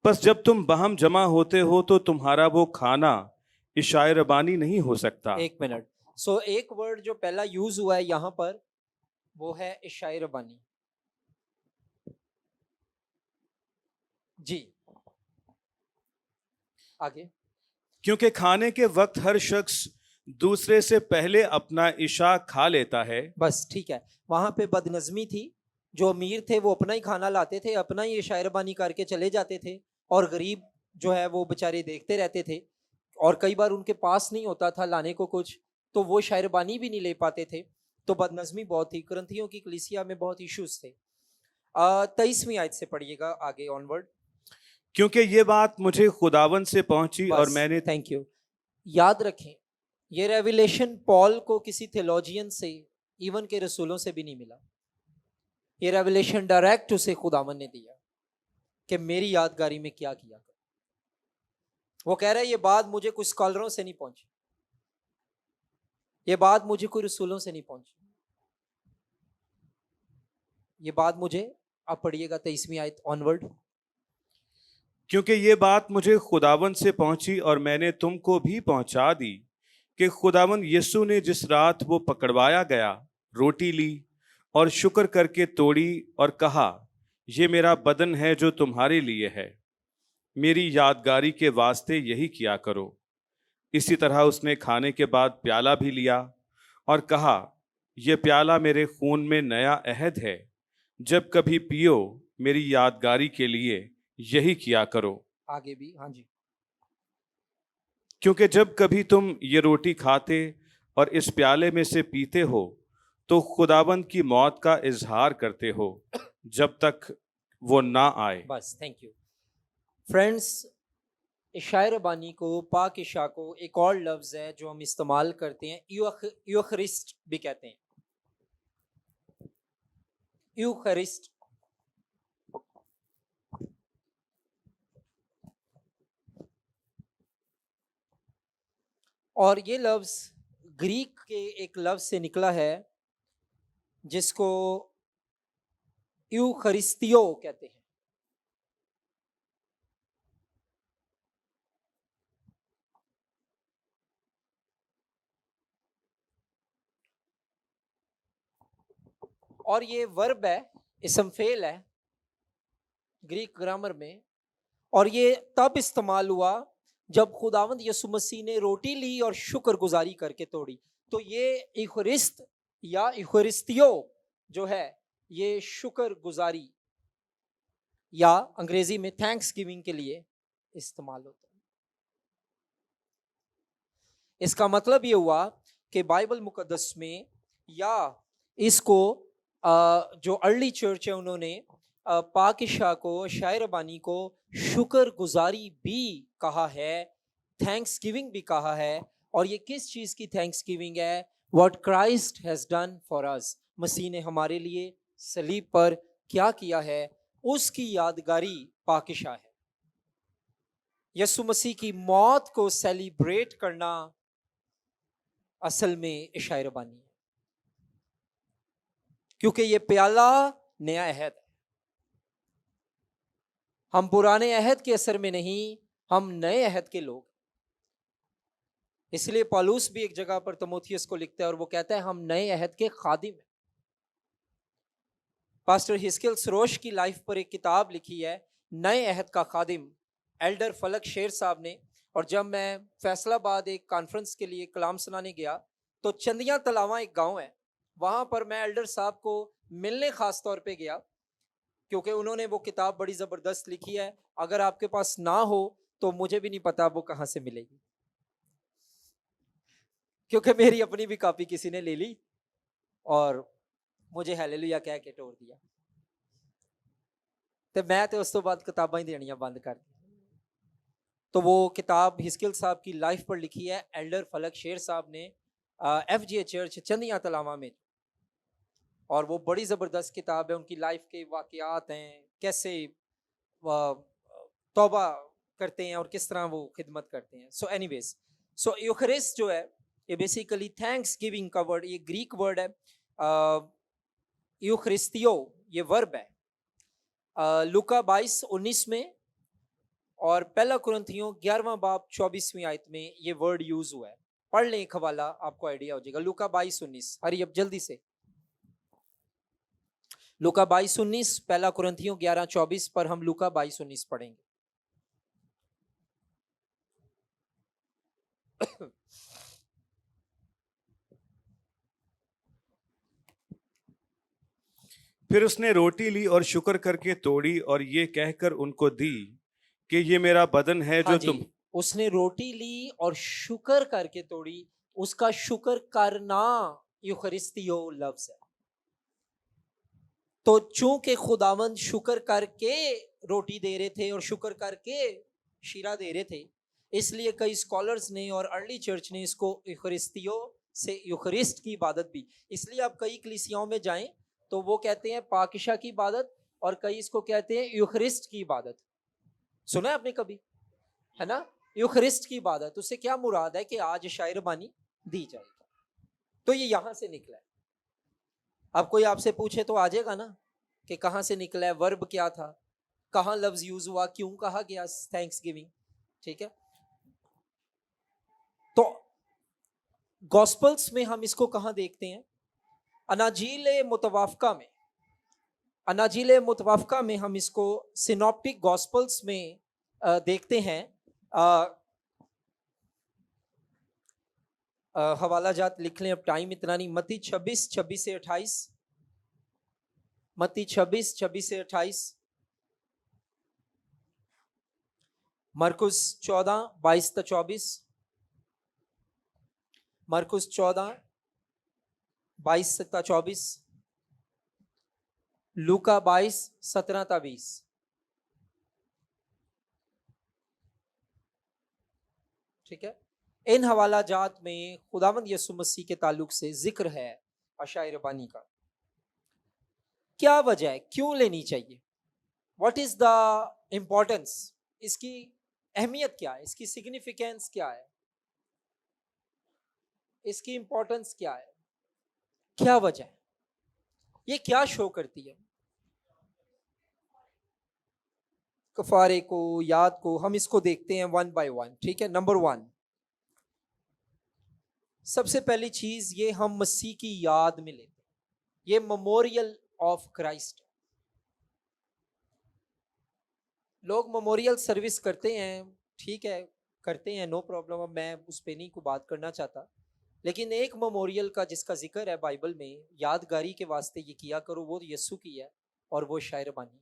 बस जब तुम बहम जमा होते हो तो तुम्हारा वो खाना इशाए रबानी नहीं हो सकता। एक मिनट। सो एक वर्ड जो पहला यूज हुआ है यहाँ पर वो है इशाए रबानी। जी आगे। क्योंकि खाने के वक्त हर शख्स दूसरे से पहले अपना इशा खा लेता है। बस ठीक है, वहां पे बदनज़मी थी। जो अमीर थे वो अपना ही खाना लाते थे, अपना ही इशाए रबानी करके चले जाते थे, और गरीब जो है वो बेचारे देखते रहते थे, और कई बार उनके पास नहीं होता था लाने को कुछ, तो वो शायर बानी भी नहीं ले पाते थे। तो बदनज़मी बहुत थी। कुरिन्थियों की कलीसिया में बहुत इश्यूज थे। 23वीं आयत से पढ़िएगा आगे ऑनवर्ड। क्योंकि ये बात मुझे खुदावन से पहुंची और बस, मैंने थैंक यू। याद रखें, ये रेवलेशन पॉल को किसी थियोलॉजियन से, इवन के रसूलों से भी नहीं मिला। ये रेवलेशन डायरेक्ट उसे खुदावन ने दिया कि मेरी यादगारी में क्या किया कर। वो कह रहा है ये बात मुझे कुछ स्कॉलरों से नहीं पहुंची, ये बात मुझे कोई रसूलों से नहीं पहुंची, ये बात मुझे, आप पढ़िएगा 23वीं आयत ऑनवर्ड। क्योंकि ये बात मुझे खुदावन से पहुंची और मैंने तुमको भी पहुंचा दी कि खुदावन यीशु ने जिस रात वो पकड़वाया गया रोटी ली और शुक्र करके तोड़ी और कहा, ये मेरा बदन है जो तुम्हारे लिए है, मेरी यादगारी के वास्ते यही किया करो। इसी तरह उसने खाने के बाद प्याला भी लिया और कहा, यह प्याला मेरे खून में नया अहद है, जब कभी पियो मेरी यादगारी के लिए यही किया करो। आगे भी, हाँ जी। क्योंकि जब कभी तुम ये रोटी खाते और इस प्याले में से पीते हो तो खुदाबंद की मौत का इजहार करते हो जब तक वो ना आए। बस, थैंक यू फ्रेंड्स। इशाए रबानी को, पाक इशा को एक और लफ्ज़ है जो हम इस्तेमाल करते हैं, यूखरिस्ट भी कहते हैं। यूखरिस्ट और ये लफ्ज़ ग्रीक के एक लफ्ज़ से निकला है जिसको यूखरिस्तियो कहते हैं। और ये वर्ब है, इसम फेल है ग्रीक ग्रामर में, और ये तब इस्तेमाल हुआ जब खुदावंद यसु मसीह ने रोटी ली और शुक्रगुजारी करके तोड़ी। तो ये इखरिस्त या इखरिस्तियो जो है ये शुक्रगुजारी या अंग्रेजी में थैंक्स गिविंग के लिए इस्तेमाल होता है। इसका मतलब ये हुआ कि बाइबल मुकद्दस में, या इसको जो अर्ली चर्च है उन्होंने पाकिशा को, शायर बानी को शुक्रगुजारी भी कहा है, थैंक्स गिविंग भी कहा है। और ये किस चीज़ की थैंक्स गिविंग है? What Christ has done for us, मसीह ने हमारे लिए सलीब पर क्या किया है, उसकी यादगारी पाकिशा है। यसु मसीह की मौत को सेलिब्रेट करना असल में इशाए रबानी है, क्योंकि ये प्याला नया अहद है। हम पुराने अहद के असर में नहीं, हम नए अहद के लोग। इसलिए पौलुस भी एक जगह पर तिमोथियस को लिखता है और वो कहता है हम नए अहद के खादिम हैं। पास्टर हिस्किल सरोश की लाइफ पर एक किताब लिखी है, नए अहद का खादिम, एल्डर फलक शेर साहब ने। और जब मैं फैसलाबाद एक कॉन्फ्रेंस के लिए कलाम सुनाने गया तो चंदिया तलावा एक गांव है, वहां पर मैं एल्डर साहब को मिलने खास तौर पे गया, क्योंकि उन्होंने वो किताब बड़ी ज़बरदस्त लिखी है। अगर आपके पास ना हो तो मुझे भी नहीं पता वो कहाँ से मिलेगी, क्योंकि मेरी अपनी भी कॉपी किसी ने ले ली और मुझे हालेलुया कह के तोड़ दिया। तो मैं तो उस तो बाद किताबां ही देनियां बंद कर दी। तो वो किताब हिस्किल साहब की लाइफ पर लिखी है, एल्डर फलक शेर साहब ने, FGA चर्च चंदिया तलावा में। और वो बड़ी ज़बरदस्त किताब है, उनकी लाइफ के वाक़यात हैं, कैसे तौबा करते हैं और किस तरह वो खिदमत करते हैं। सो एनीवेज, सो यूखरिस्ट जो है ये बेसिकली थैंक्स गिविंग का वर्ड, ये ग्रीक वर्ड है। यूखरिस्तियो ये वर्ब है लूका 22:19 में, और पहला कुरिन्थियों 11वां बाब 24वीं आयत में ये वर्ड यूज हुआ है। पढ़ लें एक हवाला, आपको आइडिया हो जाएगा। लूका 22:19, हरी अब जल्दी से। लूका 22:19, पहला कुरिन्थियों 11:24 पर हम लूका 22:19 पढ़ेंगे। फिर उसने रोटी ली और शुक्र करके तोड़ी और ये कहकर उनको दी कि ये मेरा बदन है हाँ जो जी, तुम। उसने रोटी ली और शुक्र करके तोड़ी। उसका शुक्र करना यूखरिस्तियो लफ्ज है। तो चूंकि खुदावंद शुक्र करके रोटी दे रहे थे और शुक्र करके शीरा दे रहे थे, इसलिए कई स्कॉलर्स ने और अर्ली चर्च ने इसको यूखरिस्तियो से यूखरिस्ट की इबादत भी। इसलिए आप कई कलीसियाओं में जाएं तो वो कहते हैं पाकिशा की इबादत, और कई इसको कहते हैं यूखरिस्ट की इबादत। सुना है आपने कभी, है ना? यूखरिस्ट की इबादत, उससे क्या मुराद है कि आज शायरबानी दी जाएगी। तो ये यहां से निकला है। अब कोई आपसे पूछे तो आ जाएगा ना कि कहां से निकला है, वर्ब क्या था, कहां लफ्ज यूज हुआ, क्यों कहा गया थैंक्स गिविंग। ठीक है, तो गॉस्पल्स में हम इसको कहां देखते हैं? अनाजील मुतवाफका में। अनाजील मुतवाफका में हम इसको सिनॉप्टिक गॉस्पल्स में देखते हैं। हवाला जात लिख लें, अब टाइम इतना नहीं। मत्ती 26:26 से 28, मत्ती 26:26 से 28, मरकुस 14:22 से 24, मरकुस 14:22 से 24, लूका 22:17 से 20। ठीक है, इन हवाला जात में खुदावंद यसु मसीह के ताल्लुक से जिक्र है अशायर बानी का। क्या वजह है, क्यों लेनी चाहिए? व्हाट इज द इंपॉर्टेंस, इसकी अहमियत क्या है, इसकी सिग्निफिकेंस क्या है, इसकी इंपॉर्टेंस क्या है, क्या वजह है, ये क्या शो करती है? कफारे को, याद को, हम इसको देखते हैं वन बाय वन। ठीक है, नंबर 1, सबसे पहली चीज ये हम मसीह की याद में लेते हैं। ये मेमोरियल ऑफ क्राइस्ट। लोग मेमोरियल सर्विस करते हैं, ठीक है, करते हैं, नो प्रॉब्लम, अब मैं उस पे नहीं को बात करना चाहता। लेकिन एक मेमोरियल का जिसका जिक्र है बाइबल में, यादगारी के वास्ते ये किया करो, वो यीशु की है और वो शायरबानी।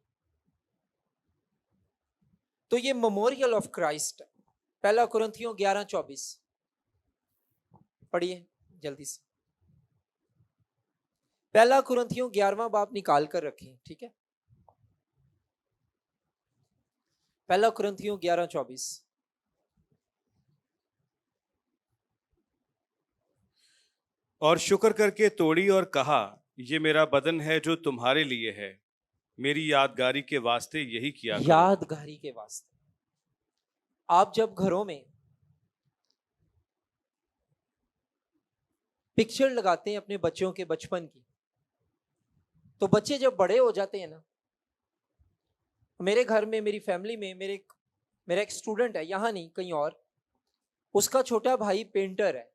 तो ये मेमोरियल ऑफ क्राइस्ट। पहला कुरिन्थियों 11:24 पढ़िए जल्दी से। पहला कुरिन्थियों 11वां बाब निकाल कर रखें। ठीक है, पहला कुरिन्थियों 11:24। और शुक्र करके तोड़ी और कहा, ये मेरा बदन है जो तुम्हारे लिए है, मेरी यादगारी के वास्ते यही किया करो। यादगारी के वास्ते। आप जब घरों में पिक्चर लगाते हैं अपने बच्चों के बचपन की, तो बच्चे जब बड़े हो जाते हैं ना, मेरे घर में, मेरी फैमिली में, मेरा एक स्टूडेंट है, यहां नहीं कहीं और, उसका छोटा भाई पेंटर है।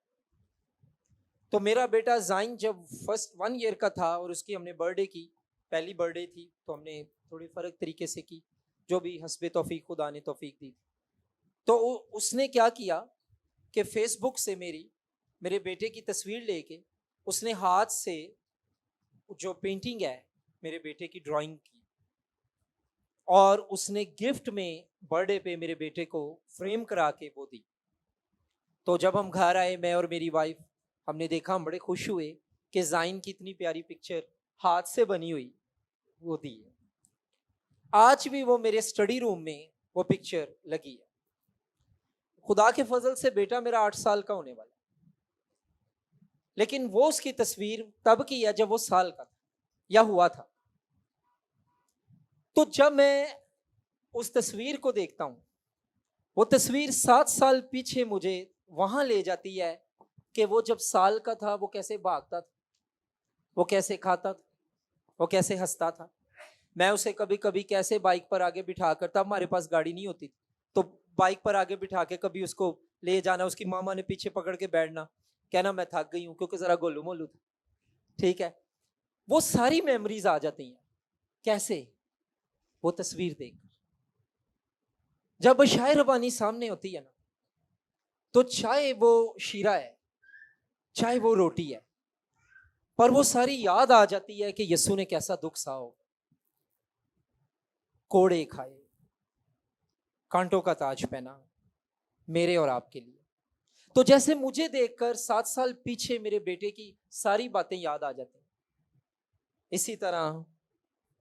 तो मेरा बेटा जाइन जब फर्स्ट 1 ईयर का था और उसकी हमने बर्थडे की, पहली बर्थडे थी, तो हमने थोड़ी फर्क तरीके से की, जो भी हस्बे तौफीक खुदा ने तौफीक दी। तो उसने क्या किया कि फेसबुक से मेरे बेटे की तस्वीर लेके उसने हाथ से जो पेंटिंग है मेरे बेटे की ड्राइंग की, और उसने गिफ्ट में बर्थडे पे मेरे बेटे को फ्रेम करा के वो दी। तो जब हम घर आए, मैं और मेरी वाइफ, हमने देखा, हम बड़े खुश हुए कि जाइन की इतनी प्यारी पिक्चर हाथ से बनी हुई वो दी है। आज भी वो मेरे स्टडी रूम में वो पिक्चर लगी है। खुदा के फजल से बेटा मेरा 8 साल का होने वाला, लेकिन वो उसकी तस्वीर तब की है जब वो साल का था या हुआ था। तो जब मैं उस तस्वीर को देखता हूं, वो तस्वीर 7 साल पीछे मुझे वहां ले जाती है कि वो जब साल का था वो कैसे भागता था, वो कैसे खाता था, वो कैसे हंसता था। मैं उसे कभी कभी कैसे बाइक पर आगे बिठा कर, तब हमारे पास गाड़ी नहीं होती थी, तो बाइक पर आगे बिठा के कभी उसको ले जाना, उसकी मामा ने पीछे पकड़ के बैठना, कहना मैं थक गई हूं क्योंकि जरा गोलू मोलू था। ठीक है, वो सारी मेमोरीज आ जाती हैं। कैसे? वो तस्वीर देख, जब शायर रबानी सामने होती है ना, तो चाहे वो शीरा है, चाहे वो रोटी है, पर वो सारी याद आ जाती है कि यीशु ने कैसा दुख सहा हो, कोड़े खाए, कांटों का ताज पहना मेरे और आपके लिए। तो जैसे मुझे देखकर 7 साल पीछे मेरे बेटे की सारी बातें याद आ जाती हैं, इसी तरह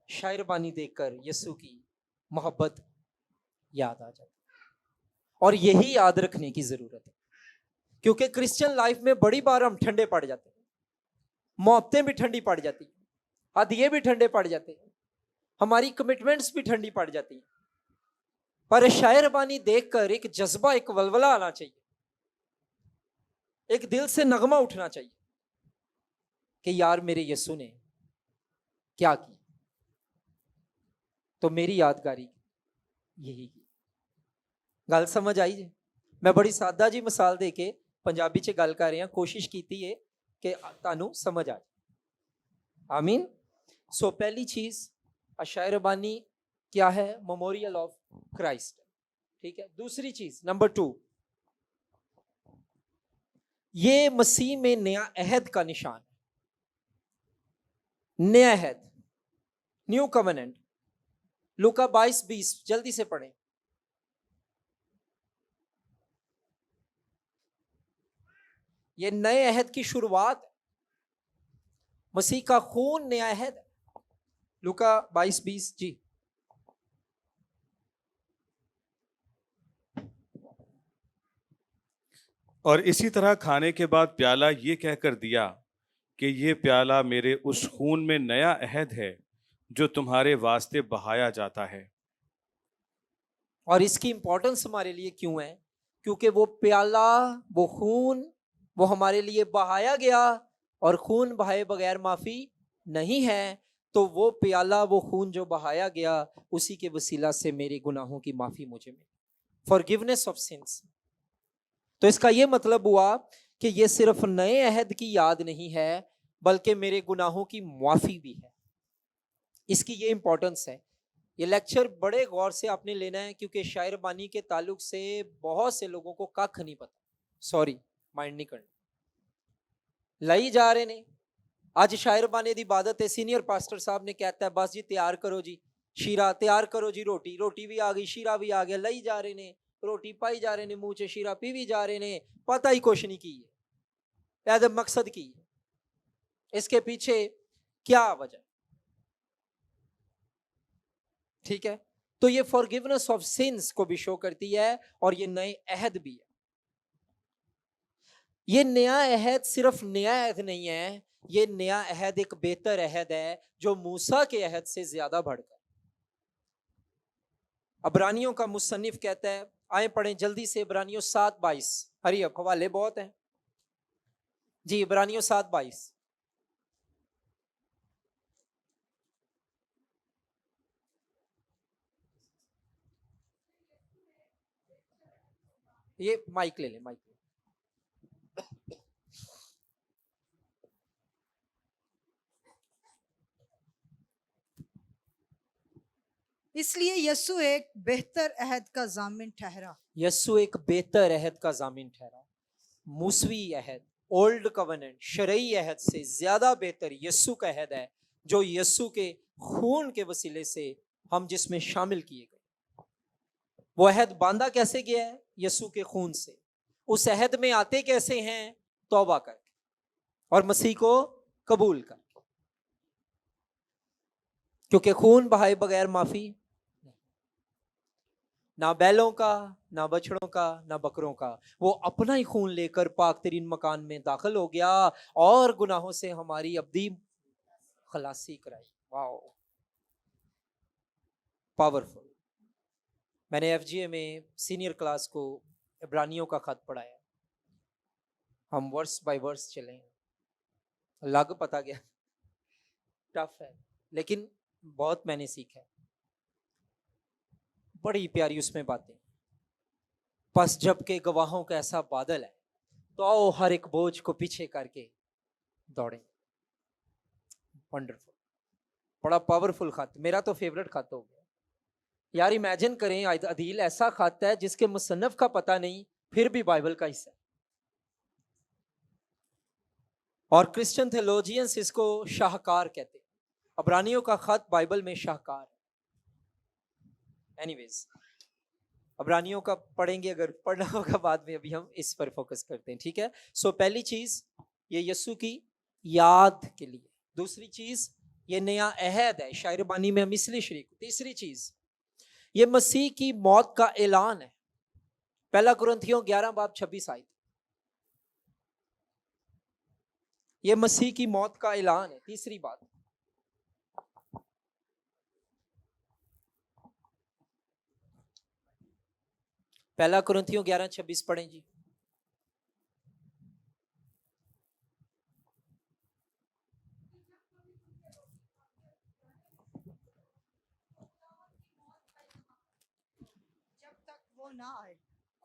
शायर बानी देखकर यीशु की मोहब्बत याद आ जाती है। और यही याद रखने की जरूरत है, क्योंकि क्रिश्चियन लाइफ में बड़ी बार हम ठंडे पड़ जाते हैं, मोहब्बतें भी ठंडी पड़ जाती हैं, हदिये भी ठंडे पड़ जाते हैं, हमारी कमिटमेंट्स भी ठंडी पड़ जाती हैं। पर शायर बानी देखकर एक जज्बा, एक वलवला आना चाहिए, एक दिल से नगमा उठना चाहिए कि यार मेरे यीशु ने क्या किया। तो मेरी यादगारी यही की गल समझ आई जी। मैं बड़ी सादा जी मिसाल दे के पंजाबी च गल कर रहा, कोशिश की है कि तानू समझ आ जाए। आमीन। सो पहली चीज शायर बानी क्या है? Memorial of Christ. ठीक है। दूसरी चीज नंबर 2, ये मसीह में नया अहद का निशान है। नया अहद, न्यू कवेनेंट। लूका 22:20 जल्दी से पढ़ें। ये नए अहद की शुरुआत है, मसीह का खून नया अहद है। लूका 22:20 जी। और इसी तरह खाने के बाद प्याला ये कहकर दिया कि ये प्याला मेरे उस खून में नया अहद है जो तुम्हारे वास्ते बहाया जाता है। और इसकी इंपॉर्टेंस हमारे लिए क्यों है? क्योंकि वो प्याला, वो खून, वो हमारे लिए बहाया गया, और खून बहाए बगैर माफी नहीं है। तो वो प्याला, वो खून जो बहाया गया, उसी के वसीला से मेरे गुनाहों की माफी मुझे मिली, फॉरगिवनेस ऑफ सिंस। तो इसका ये मतलब हुआ कि ये सिर्फ नए अहद की याद नहीं है, बल्कि मेरे गुनाहों की माफी भी है। इसकी ये इंपॉर्टेंस है। ये लेक्चर बड़े गौर से आपने लेना है, क्योंकि शायर बानी के ताल्लुक से बहुत से लोगों को कख नहीं पता। सॉरी, माइंड नहीं करना। लाई जा रहे ने अज शायर बानी की इबादत है, सीनियर पास्टर साहब ने कहता है बस जी तैयार करो जी शीरा, तैयार करो जी रोटी। रोटी भी आ गई, शीरा भी आ गया, लाई जा रहे ने, रोटी पाई जा रहे ने, मुंह च शीरा पी भी जा रहे ने, पता ही कुछ नहीं की है, ऐसे मकसद की है, इसके पीछे क्या वजह। ठीक है। तो ये फॉरगिवनेस ऑफ सिंस को भी शो करती है, और ये नए अहद भी है। ये नया अहद सिर्फ नया अहद नहीं है, ये नया अहद एक बेहतर अहद है जो मूसा के अहद से ज्यादा बढ़कर। अबरानियों का मुसन्निफ कहता है, आए पढ़ें जल्दी से, इब्रानियों 7:22। हरी अब हवाले बहुत हैं जी। इब्रानियों 7:22। ये माइक ले ले, माइक ले। इसलिए यीशु एक बेहतर अहद का जामिन ठहरा। यस्सु एक बेहतर अहद का जामिन ठहरा। मूसवी अहद, ओल्ड कवेनेंट, शरई अहद से ज्यादा बेहतर यस्सु का अहद है, जो यस्सु के खून के वसीले से हम जिसमें शामिल किए गए। वो अहद बांधा कैसे गया है? यस्सु के खून से। उस अहद में आते कैसे हैं? तौबा करके और मसीह को कबूल करके, क्योंकि खून बहाए बगैर माफी, ना बैलों का, ना बछड़ों का, ना बकरों का, वो अपना ही खून लेकर पाक तरीन मकान में दाखिल हो गया और गुनाहों से हमारी अब्दी खलासी कराई। Wow, powerful. मैंने एफजीए में सीनियर क्लास को इब्रानियों का खत पढ़ाया, हम वर्स बाय वर्स चले, लग पता गया टफ है, लेकिन बहुत मैंने सीखा है, बड़ी प्यारी उसमें बातें। बस जबकि गवाहों का ऐसा बादल है, तो आओ हर एक बोझ को पीछे करके दौड़ें। वंडरफुल, बड़ा पावरफुल खत, मेरा तो फेवरेट खत हो गया यार। इमेजिन करें अदील ऐसा खत है जिसके मुसन्नफ का पता नहीं, फिर भी बाइबल का हिस्सा है। और क्रिश्चियन थियोलॉजियंस इसको शाहकार कहते हैं। अब्रानियों का खत बाइबल में शाहकार है। एनीवेज, अब्रानियों का पढ़ेंगे, अगर पढ़ना होगा बाद में, अभी हम इस पर फोकस करते हैं, ठीक है। सो पहली चीज ये यीशु की याद के लिए, दूसरी चीज ये नया अहद है, शायर बानी में हम इसलिए शरीक। तीसरी चीज ये मसीह की मौत का ऐलान है, पहला कुरिन्थियों 11:26 आयत, ये मसीह की मौत का ऐलान है। तीसरी बात, पहला कुरिन्थियों 11:26 पढ़ें जी। जब तक वो ना आए।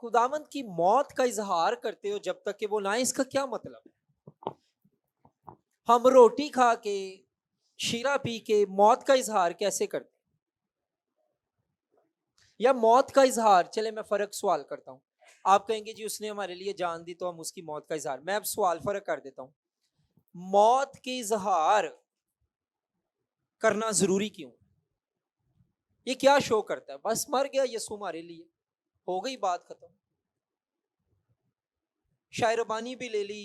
खुदावंद की मौत का इजहार करते हो जब तक कि वो ना आए, इसका क्या मतलब है? हम रोटी खा के, शीरा पी के मौत का इजहार कैसे करते? या मौत का इजहार, चले मैं फर्क सवाल करता हूं। आप कहेंगे जी उसने हमारे लिए जान दी तो हम उसकी मौत का इजहार। मैं अब सवाल फर्क कर देता हूं, मौत के इजहार करना जरूरी क्यों? ये क्या शो करता है? बस मर गया यीशु हमारे लिए, हो गई बात खत्म, शायरबानी भी ले ली,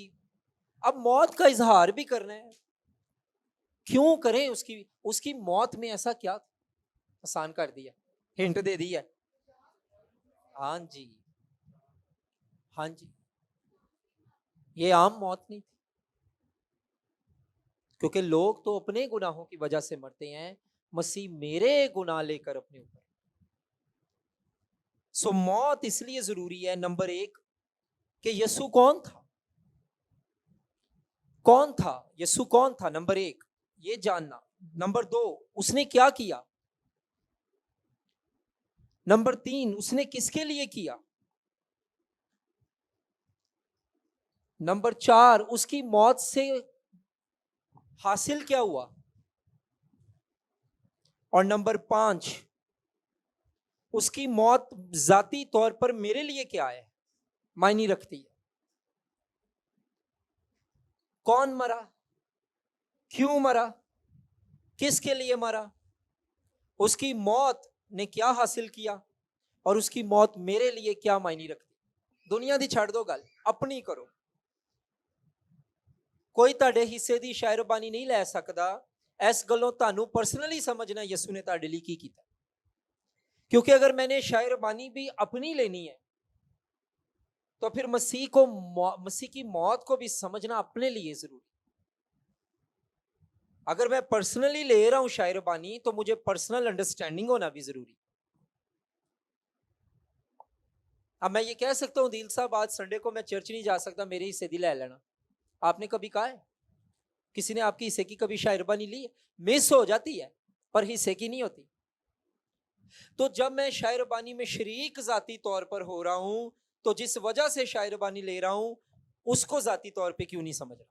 अब मौत का इजहार भी करना है, क्यों करें? उसकी मौत में ऐसा क्या? आसान कर दिया, हिंट दे दी है। हाँ जी, हाँ जी, ये आम मौत नहीं थी, क्योंकि लोग तो अपने गुनाहों की वजह से मरते हैं, मसीह मेरे गुनाह लेकर अपने ऊपर। सो मौत इसलिए जरूरी है, नंबर एक, कि यीशु कौन था? कौन था यीशु? कौन था? नंबर एक ये जानना। नंबर दो, उसने क्या किया? नंबर तीन, उसने किसके लिए किया? नंबर चार, उसकी मौत से हासिल क्या हुआ? और नंबर पांच, उसकी मौत जाती तौर पर मेरे लिए क्या है, मायने रखती है? कौन मरा, क्यों मरा, किसके लिए मरा, उसकी मौत ने क्या हासिल किया, और उसकी मौत मेरे लिए क्या मायने रखती? दुनिया दी छड़ दो गल, अपनी करो। कोई ताड़े हिस्से दी शायरबानी नहीं लै सकदा। इस गलों तानू पर्सनली समझना यीशु ने ताड़े लिए की कीता, क्योंकि अगर मैंने शायरबानी भी अपनी लेनी है तो फिर मसीह की मौत को भी समझना अपने लिए जरूरी। अगर मैं पर्सनली ले रहा हूं शायरबानी तो मुझे पर्सनल अंडरस्टैंडिंग होना भी जरूरी। अब मैं ये कह सकता हूं दिल साहब आज संडे को मैं चर्च नहीं जा सकता, मेरे हिस्से दी ले लेना। आपने कभी कहा है? किसी ने आपकी हिस्से की कभी शायरबानी ली? मिस हो जाती है पर हिस्से की नहीं होती। तो जब मैं शायरबानी में शरीक जाती तौर पर हो रहा हूं, तो जिस वजह से शायरबानी ले रहा हूं उसको जाती तौर पे क्यों नहीं समझ रहा?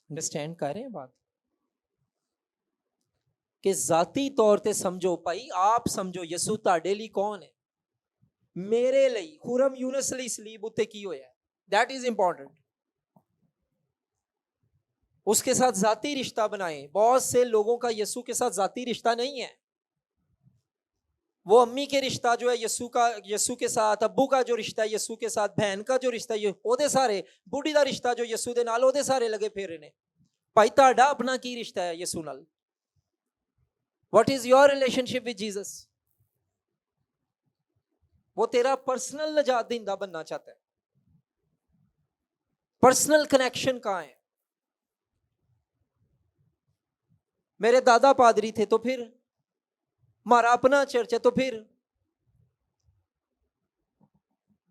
अंडरस्टैंड कर रहे हैं बात? कि जाती तौर पे समझो भाई, आप समझो यसू ताड़े लिए कौन है, मेरे लिए खुरम यूनस ਲਈ ਸਲੀਬ ਉੱਤੇ ਕੀ ਹੋਇਆ, दैट इज इंपॉर्टेंट। उसके साथ जाती रिश्ता बनाएं। बहुत से लोगों का यसू के साथ जाती रिश्ता नहीं है। वो अम्मी के रिश्ता जो है यसू के साथ, अब्बू का जो रिश्ता है यसू के साथ, बहन का जो रिश्ता है ओदे सारे, बुढ़ी का रिश्ता जो यसू दे नाल ओदे सारे लगे फेरे ने। भाई ताड़ा अपना की रिश्ता है यसू नाल? What is your relationship with Jesus? वो तेरा पर्सनल नजात दींदा बनना चाहता है। पर्सनल कनेक्शन कहां है? मेरे दादा पादरी थे तो फिर, हमारा अपना चर्च है तो फिर,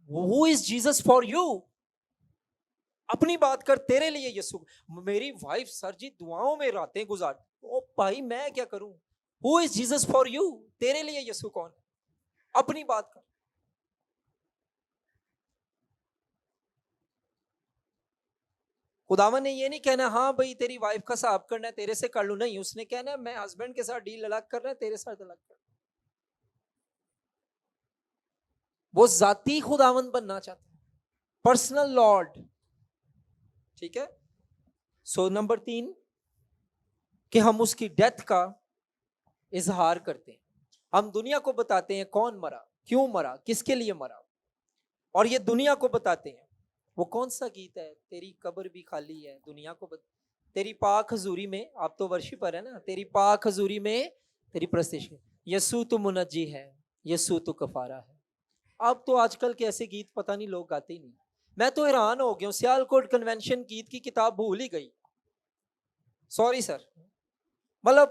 who is Jesus for you? अपनी बात कर, तेरे लिए यीशु। मेरी वाइफ सर जी दुआओं में रातें गुजार, ओ भाई मैं क्या करूं? Who is Jesus for you? तेरे लिए यीशु कौन है? अपनी बात कर। खुदावन ने ये नहीं कहना हाँ भाई तेरी वाइफ का साफ करना है तेरे से कर लू, नहीं, उसने कहना है मैं हस्बैंड के साथ डील अलग कर रहा है, तेरे साथ अलग कर। वो जाती खुदावन बनना चाहता है, पर्सनल लॉर्ड। ठीक है। सो नंबर 3 कि हम उसकी डेथ का इजहार करते हैं। हम दुनिया को बताते हैं कौन मरा, क्यों मरा, किसके लिए मरा, और ये दुनिया को बताते हैं। वो कौन सा गीत है? तेरी कब्र भी खाली है, दुनिया को तेरी पाक हजूरी में, आप तो वर्शिपर है ना, तेरी पाक हजूरी में तेरी प्रस्तिश है, यसू तो मुनज्जी है, यसू तो कफारा है। अब तो आजकल के ऐसे गीत पता नहीं लोग गाते ही नहीं। मैं तो हैरान हो गया हूं, सियालकोट कन्वेंशन गीत की किताब भूल ही गई। सॉरी सर, मतलब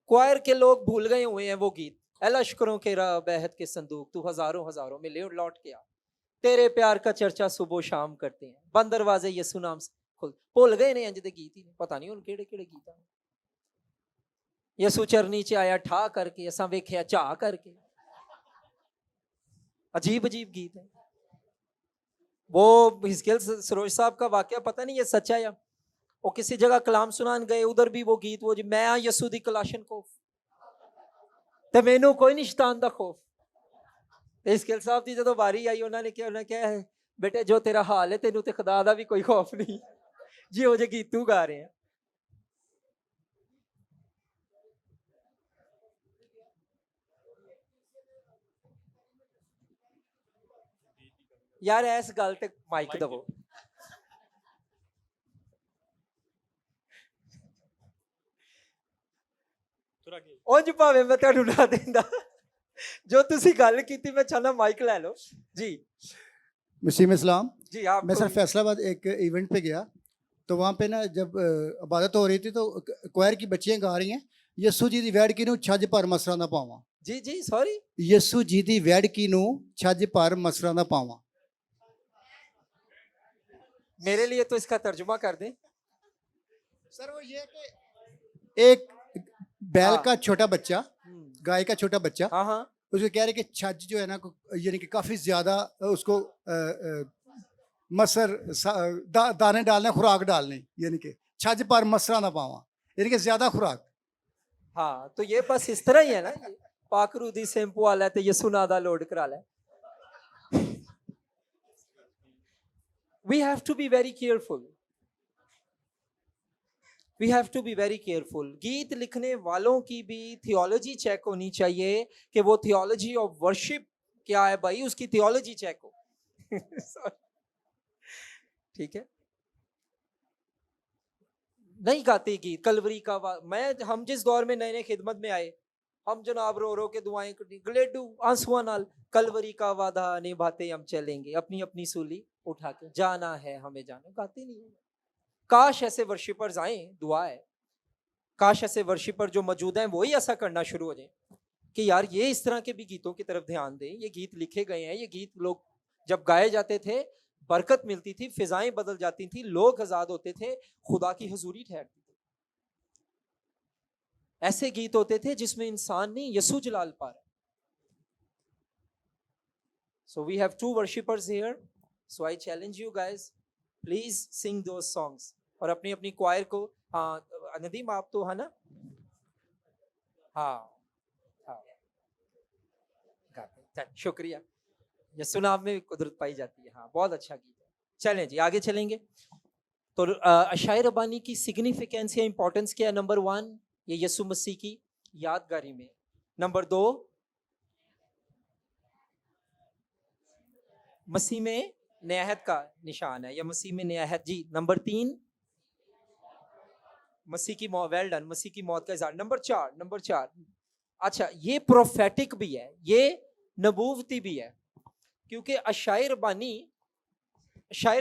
क्वायर के लोग भूल गए हुए हैं वो गीत। ए लश्करों के रब अहद के संदूक, तू हजारों हजारों में ले और लौट के आ, तेरे प्यार का चर्चा सुबह शाम करते हैं, बंद दरवाजे यसू नाम से खुल। भुल गए ने इंज दे गीत ही, पता नहीं हुन केड़े केड़े गीत। यसू चरनी च आया ठा करके, असा वेख्या झा करके। अजीब अजीब गीत है। वो हिजकियल सरोज साहब का वाकया पता नहीं ये सच्चा है, वो किसी जगह कलाम सुनान गए, उधर भी वो गीत, वो जी मैं हाँ यसू दी कलाशन कोफ ते मैनू कोई नहीं शैतान दा खौफ। हिजकियल साहब की जो बारी आई उन्होंने क्या है, बेटे जो तेरा हाल है तेनू ते खुदा दा भी कोई खौफ नहीं जी, वो जे गीत तू गा रहे हैं। यार इस गल ते माइक दवो। उंज भावे मैं तुहानू ना देंदा, जो तुसी गल कीती मैं चाहना माइक ले लो जी। मसीह में सलाम। जी आप मैं सर फैसलाबाद एक इवेंट पे गया, तो वहाँ पे ना जब इबादत हो रही थी तो क्वायर की बच्चियाँ गा रही हैं, यस्सू जी दी वैड की नू छज पर मसरा ना पावा। जी जी सॉरी, यस्सू जी दी वैड की नू छज पर मसरा ना पावा। मेरे लिए तो इसका तर्जुमा कर दें। सर वो ये कि एक बैल हाँ। का छोटा बच्चा, गाय का छोटा बच्चा, हाँ हाँ उसको कह रहे कि छज जो है ना यानी कि काफ़ी ज़्यादा उसको मसर दाने डालने, खुराक डालने, यानी कि छज पर मसरा ना पावा, यानी कि ज़्यादा खुराक। हाँ, तो ये बस इस तरह ही है ना, पाकरूदी शैम्पू वाला है तो ये सुनादा लोड करा ले। We have to be very careful. We have to be very careful. गीत लिखने वालों की भी थियोलॉजी चेक होनी चाहिए कि वो थियोलॉजी ऑफ वर्शिप क्या है भाई, उसकी थियोलॉजी चेक हो। ठीक है, नहीं गाते गीत कलवरी का हम जिस दौर में नए नए खिदमत में आए, हम जनाब रो रो के दुआएं गलेडू आंसुआ नाल कलवरी का वादा निभाते हम चलेंगे, अपनी अपनी सूली उठा के जाना है हमें जाना, गाते नहीं है। काश ऐसे वर्शिपर्स आए, दुआ है काश ऐसे वर्शिपर जो मौजूद हैं वही ऐसा करना शुरू हो जाए कि यार ये इस तरह के भी गीतों की तरफ ध्यान दें। ये गीत लिखे गए हैं, ये गीत लोग जब गाए जाते थे बरकत मिलती थी, फिजाएं बदल जाती थी, लोग आजाद होते थे, खुदा की हुजूरी ठहरती थी। ऐसे गीत होते थे जिसमें इंसान नहीं यसू जलाल पा रहा। So we have two worshippers here, so I challenge you guys, please sing those songs। और अपनी अपनी क्वायर को, हाँ नदीम आप तो है ना, हाँ हाँ गाते, शुक्रिया। यसू नाम में कुदरत पाई जाती है। हाँ बहुत अच्छा गीत है। चलें जी आगे चलेंगे। तो अशायर रब्बानी की सिग्निफिकेंस या इंपॉर्टेंस क्या है? नंबर 1 ये यसू मसीह की यादगारी में, नंबर 2 मसीह में नयाहत का निशान है या मसीह में नयाहत जी, नंबर 3 मसीह की मौत, वेल डन, मसीह की मौत का इज़हार। नंबर 4 अच्छा ये प्रोफेटिक भी है, ये नबूवती भी है, क्योंकि अशायर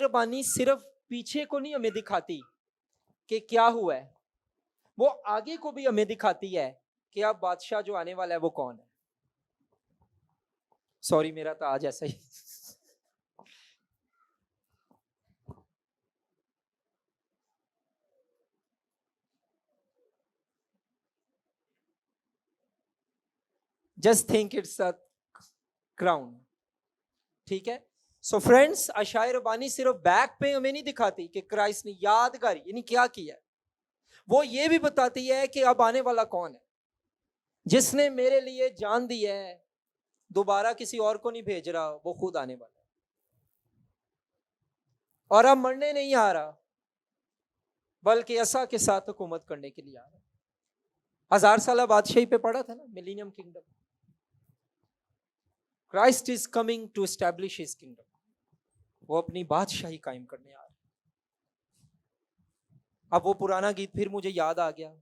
रब्बानी सिर्फ पीछे को नहीं हमें दिखाती कि क्या हुआ है, वो आगे को भी हमें दिखाती है कि अब बादशाह जो आने वाला है वो कौन है। सॉरी मेरा तो आज ऐसा ही just think it's a crown. ठीक है। सो फ्रेंड्स, अशायर रबानी सिर्फ बैक पे हमें नहीं दिखाती कि क्राइस्ट ने यादगारी यानी क्या किया, वो ये भी बताती है कि अब आने वाला कौन है, जिसने मेरे लिए जान दी है, दोबारा किसी और को नहीं भेज रहा, वो खुद आने वाला है और अब मरने नहीं आ रहा, बल्कि असा के साथ हुकूमत करने के लिए आ रहा है। 1000 साल बादशाही पे पढ़ा था ना, millennium kingdom. Christ is coming to establish his kingdom. वो अपनी बादशाही कायम करने आ रहा है। अब वो पुराना गीत फिर मुझे याद आ गया,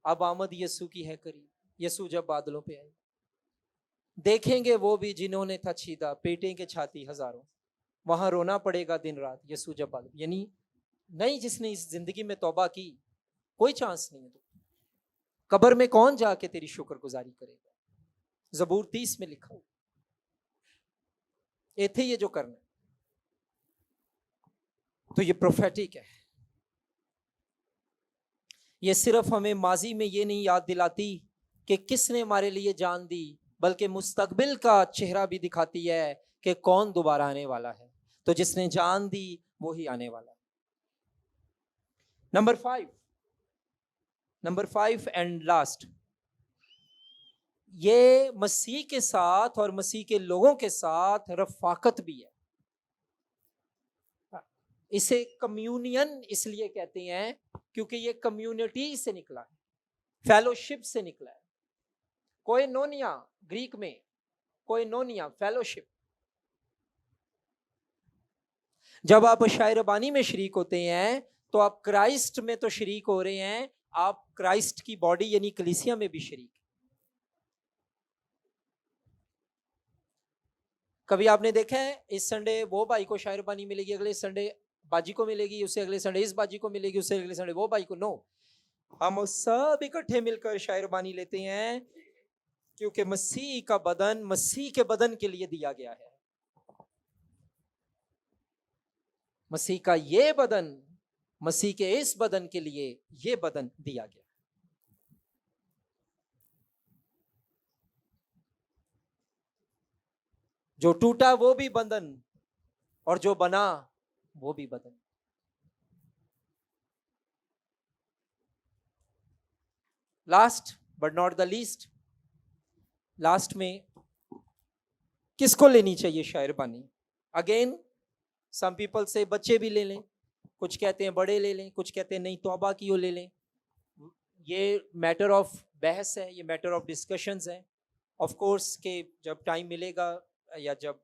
अब आमद यीशु की है करीब, यीशु जब बादलों पे आए, देखेंगे वो भी जिन्होंने था छीदा, पेटेंगे छाती हजारों, वहां रोना पड़ेगा दिन रात, यीशु जब बादल। यानी नहीं, जिसने इस जिंदगी में तौबा की, कोई चांस नहीं है। तो कब्र में कौन जाके तेरी शुक्रगुजारी करेगा? ज़बूर 30 में लिखा हुआ, थे ये जो करना है। तो ये प्रोफेटिक है। ये सिर्फ हमें माजी में ये नहीं याद दिलाती कि किसने हमारे लिए जान दी, बल्कि मुस्तकबिल का चेहरा भी दिखाती है कि कौन दोबारा आने वाला है। तो जिसने जान दी वो ही आने वाला है। नंबर 5 एंड लास्ट, ये मसीह के साथ और मसीह के लोगों के साथ रफाकत भी है। इसे कम्युनियन इसलिए कहते हैं क्योंकि ये कम्युनिटी से निकला है, फेलोशिप से निकला है। कोएनोनिया ग्रीक में, कोएनोनिया फेलोशिप। जब आप शायर बानी में शरीक होते हैं तो आप क्राइस्ट में तो शरीक हो रहे हैं, आप क्राइस्ट की बॉडी यानी कलीसिया में भी शरीक। कभी आपने देखा है इस संडे वो भाई को शायर बानी मिलेगी, अगले संडे बाजी को मिलेगी, उससे अगले संडे इस बाजी को मिलेगी, उससे अगले संडे वो भाई को? नो, हम सब इकट्ठे मिलकर शायर बानी लेते हैं क्योंकि मसीह का बदन मसीह के बदन के लिए दिया गया है। मसीह का ये बदन मसीह के इस बदन के लिए ये बदन दिया गया। जो टूटा वो भी बंधन और जो बना वो भी बदन। Last but not the least, last में किसको लेनी चाहिए शायर बानी? अगेन सम पीपल से बच्चे भी ले लें, कुछ कहते हैं बड़े ले लें, कुछ कहते हैं नहीं तौबा की हो ले लें। ये मैटर ऑफ बहस है, ये मैटर ऑफ डिस्कशंस है। ऑफ कोर्स के जब टाइम मिलेगा या जब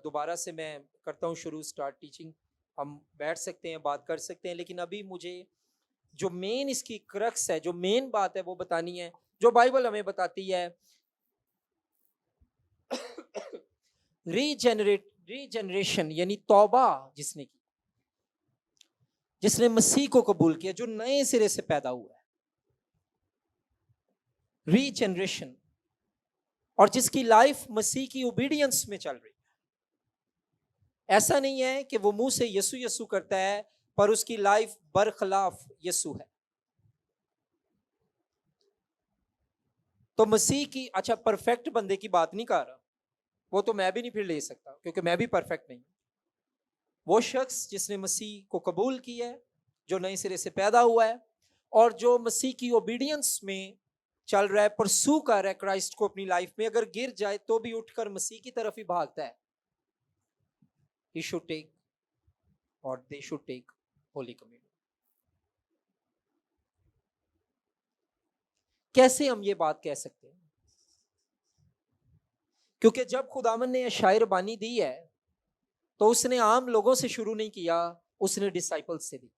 दोबारा से मैं करता हूँ शुरू स्टार्ट टीचिंग, हम बैठ सकते हैं, बात कर सकते हैं। लेकिन अभी मुझे जो मेन इसकी क्रक्स है, जो मेन बात है वो बतानी है, जो बाइबल हमें बताती है। रीजनरेशन यानी तौबा जिसने की, जिसने मसीह को कबूल किया, जो नए सिरे से पैदा हुआ है, रीजनरेशन, और जिसकी लाइफ मसीह की ओबीडियंस में चल रही है। ऐसा नहीं है कि वो मुंह से यसु यसु करता है पर उसकी लाइफ बरखलाफ यसु है। तो मसीह की, अच्छा परफेक्ट बंदे की बात नहीं कर रहा, वो तो मैं भी नहीं फिर ले सकता क्योंकि मैं भी परफेक्ट नहीं। वो शख्स जिसने मसीह को कबूल किया है, जो नए सिरे से पैदा हुआ है और जो मसीह की ओबीडियंस में चल रहा है, परसू कर रहा है क्राइस्ट को अपनी लाइफ में, अगर गिर जाए तो भी उठकर मसीह की तरफ ही भागता है, he should take or they should take holy communion। कैसे हम ये बात कह सकते हैं? क्योंकि जब खुदावन ने शायर बानी दी है तो उसने आम लोगों से शुरू नहीं किया, उसने डिसाइपल्स से दी।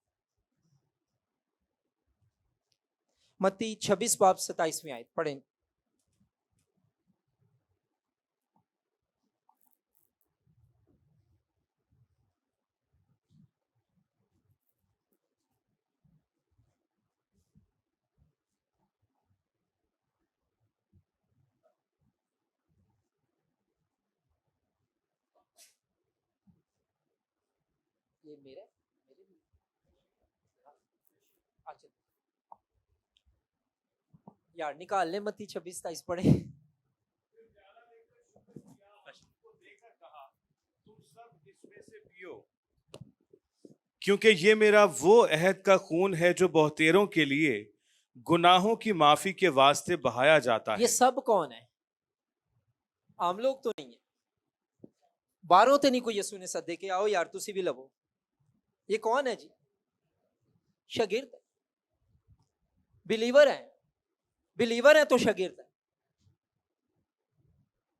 मत्ती 26 बाब 27 आयत पढ़ें। ये मेरे अच्छा यार निकाल ले, मत्ती 26 27 पढ़े। मुझमें से पियो, क्योंकि ये मेरा वो अहद का खून है जो बहुतेरों के लिए गुनाहों की माफी के वास्ते बहाया जाता ये है। सब कौन है? आम लोग तो नहीं है। बारों ते नहीं कोई यसू ने सदे के आओ यार तुसी भी लवो। ये कौन है जी? शागिर्द है, बिलीवर है। बिलीवर है तो शागिर्द है।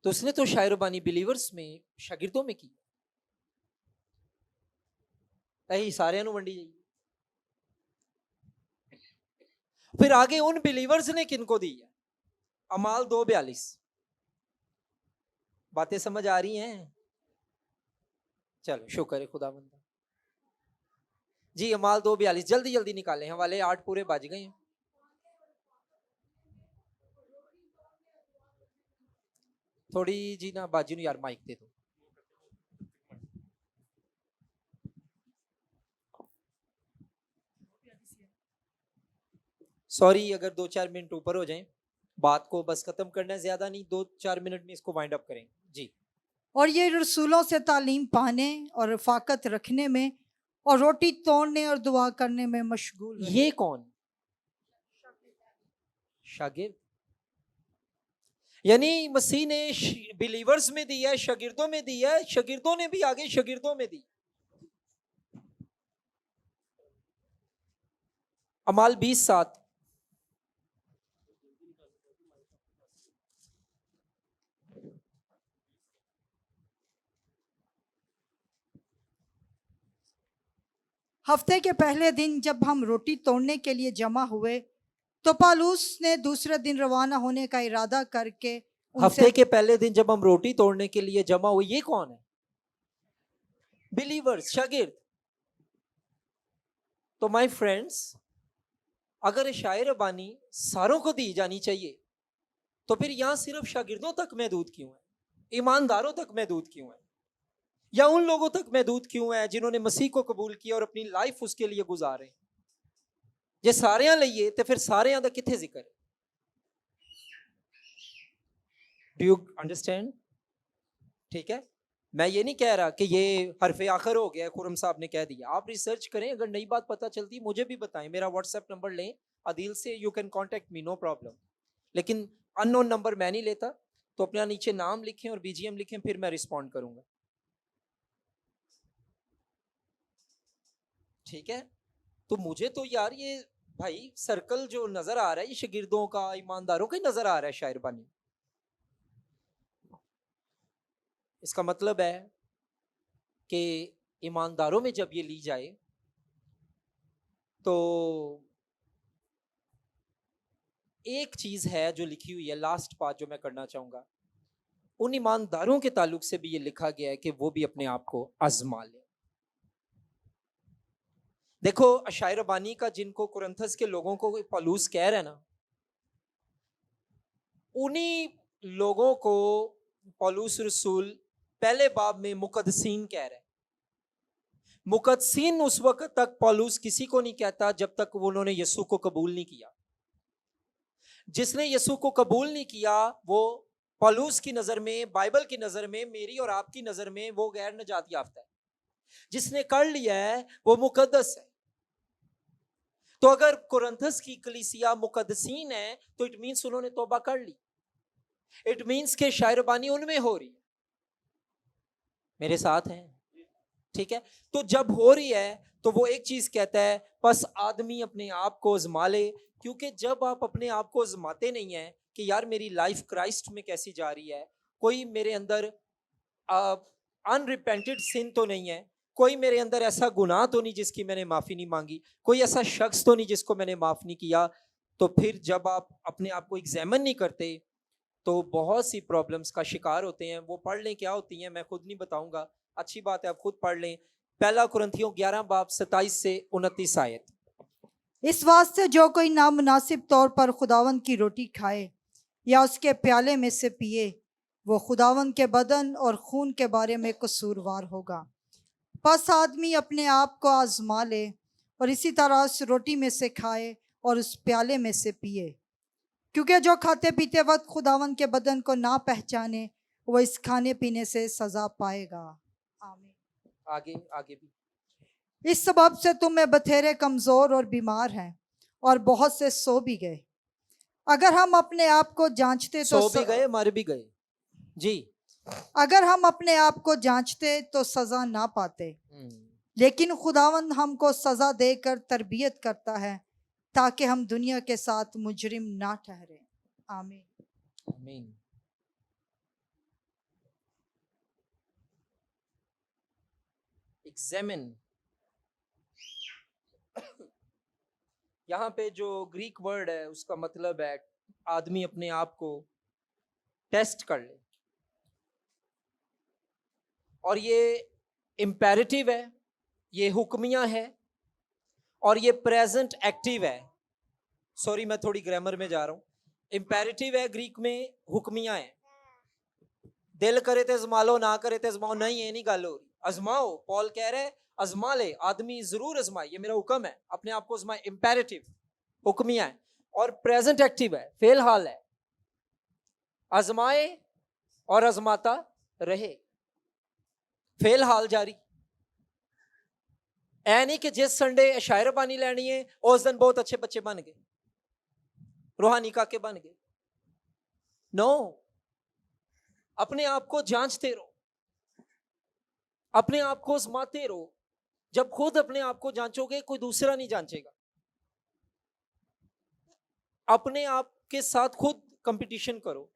तो उसने तो शायरबानी बिलीवर्स में शागिर्दों में की। यही सारे वंडी जाइए। फिर आगे उन बिलीवर्स ने किनको दी है? अमाल 2:42। बातें समझ आ रही हैं? चलो शुक्र है खुदा बंदा जी। अमाल 2:42 जल्दी जल्दी निकाले, हवाले 8 पूरे बज गए हैं। थोड़ी जी ना बाजी यार माइक दे दो। सॉरी अगर 2-4 मिनट ऊपर हो जाएं, बात को बस खत्म करना है, ज्यादा नहीं, 2-4 मिनट में इसको वाइंड अप करें जी। और ये रसूलों से तालीम पाने और रफाकत रखने में और रोटी तोड़ने और दुआ करने में मशगूल रहे। ये कौन? शागिर्द। यानी मसीह ने बिलीवर्स में दी है, शागिर्दों में दी है, शागिर्दों ने भी आगे शागिर्दों में दी। अमाल 20:7। हफ्ते के पहले दिन जब हम रोटी तोड़ने के लिए जमा हुए तो पौलुस ने दूसरे दिन रवाना होने का इरादा करके हफ्ते के पहले दिन जब हम रोटी तोड़ने के लिए जमा हुए, ये कौन है? बिलीवर्स, शागिर्द। तो माय फ्रेंड्स, अगर शायर बानी सारों को दी जानी चाहिए तो फिर यहां सिर्फ शागिर्दों तक महदूद क्यों है? ईमानदारों तक महदूद क्यों है? या उन लोगों तक महदूद क्यों है जिन्होंने मसीह को कबूल किया और अपनी लाइफ उसके लिए गुजारे? जे सारे लइए तो फिर सारे दा किथे जिक्र है? Do you understand? ठीक है, मैं ये नहीं कह रहा कि ये हरफे आखिर हो गया, खुरम साहब ने कह दिया। आप रिसर्च करें, अगर नई बात पता चलती मुझे भी बताएं। मेरा व्हाट्सएप नंबर लें आदिल से, you can contact me, no problem. लेकिन अननोन नंबर मैं नहीं लेता, तो अपना नीचे नाम लिखें और बीजीएम लिखें, फिर मैं रिस्पॉन्ड करूंगा। ठीक है, तो मुझे तो यार ये भाई सर्कल जो नजर आ रहा है, ये शागिर्दों का, ईमानदारों का ही नजर आ रहा है शायर बानी। इसका मतलब है कि ईमानदारों में जब ये ली जाए तो एक चीज है जो लिखी हुई है, लास्ट बात जो मैं करना चाहूंगा, उन ईमानदारों के ताल्लुक से भी ये लिखा गया है कि वो भी अपने आप को आजमा ले। देखो शायर बानी का जिनको कुरंथस के लोगों को पौलुस कह रहा है ना, उन्हीं लोगों को पौलुस रसूल पहले बाब में मुकद्दसीन कह रहे हैं। मुकद्दसीन उस वक्त तक पौलुस किसी को नहीं कहता जब तक वो उन्होंने यीशु को कबूल नहीं किया। जिसने यीशु को कबूल नहीं किया वो पौलुस की नजर में, बाइबल की नजर में, मेरी और आपकी नजर में वो गैर नजात याफ्ता है। जिसने कर लिया है वो मुकद्दस है। तो अगर कुरंथस की कलीसिया मुकद्दसीन है तो इट मींस उन्होंने तौबा कर ली। इट मींस के शायरबानी उनमें हो रही है। मेरे साथ हैं? ठीक है, तो जब हो रही है तो वो एक चीज कहता है, बस आदमी अपने आप को आजमा ले। क्योंकि जब आप अपने आप को आजमाते नहीं है कि यार मेरी लाइफ क्राइस्ट में कैसी जा रही है, कोई मेरे अंदर अनरिपेंटेड सिन तो नहीं है, कोई मेरे अंदर ऐसा गुनाह तो नहीं जिसकी मैंने माफी नहीं मांगी, कोई ऐसा शख्स तो नहीं जिसको मैंने माफ नहीं किया, तो फिर जब आप अपने आप को एग्जामिन नहीं करते तो बहुत सी प्रॉब्लम्स का शिकार होते हैं। वो पढ़ लें क्या होती हैं, मैं खुद नहीं बताऊंगा, अच्छी बात है आप खुद पढ़ लें। पहला कुरिन्थियों 11 बाब 27 से 29 आयत। इस वास्ते जो कोई नामुनासिब तौर पर खुदावन की रोटी खाए या उसके प्याले में से पिए, वो खुदावन के बदन और खून के बारे में कसूरवार होगा। बस आदमी अपने आप को आजमा ले और इसी तरह उस रोटी में से खाए और उस प्याले में से पिए। क्योंकि जो खाते पीते वक्त खुदावन के बदन को ना पहचाने, वो इस खाने पीने से सजा पाएगा। आमीन। आगे आगे भी। इस सबब से तुम में बथेरे कमजोर और बीमार हैं और बहुत से सो भी गए। अगर हम अपने आप को जांचते तो सो भी गए, मर भी गए जी। अगर हम अपने आप को जांचते तो सजा ना पाते, लेकिन खुदावंद हमको सजा देकर तरबियत करता है ताकि हम दुनिया के साथ मुजरिम ना ठहरे। आमीन। आमीन। एग्जामिन, यहाँ पे जो ग्रीक वर्ड है उसका मतलब है आदमी अपने आप को टेस्ट कर ले, और ये इम्पेरेटिव है, ये हुक्मिया है, और ये प्रेजेंट एक्टिव है। सॉरी मैं थोड़ी ग्रामर में जा रहा हूं। इम्पेरेटिव है ग्रीक में, हुक्मिया है। दिल करे ते अजमा लो, ना करे ते अजमाओ, नहीं ये नहीं गल हो रही। अजमाओ, पॉल कह रहे अजमा ले, आदमी जरूर अजमाए, ये मेरा हुक्म है, अपने आप को अजमाए। इम्पेरेटिव हुक्मिया है, और प्रेजेंट एक्टिव है, फेल हाल है। अजमाए और अजमाता रहे, फेल हाल जारी। ऐ नहीं कि जिस संडे शायर पानी लेनी है उस दिन बहुत अच्छे बच्चे बन गए, रूहानी काके बन गए। नो, अपने आप को जांचते रहो, अपने आप को आजमाते रहो। जब खुद अपने आप को जांचोगे कोई दूसरा नहीं जांचेगा। अपने आप के साथ खुद कंपटीशन करो।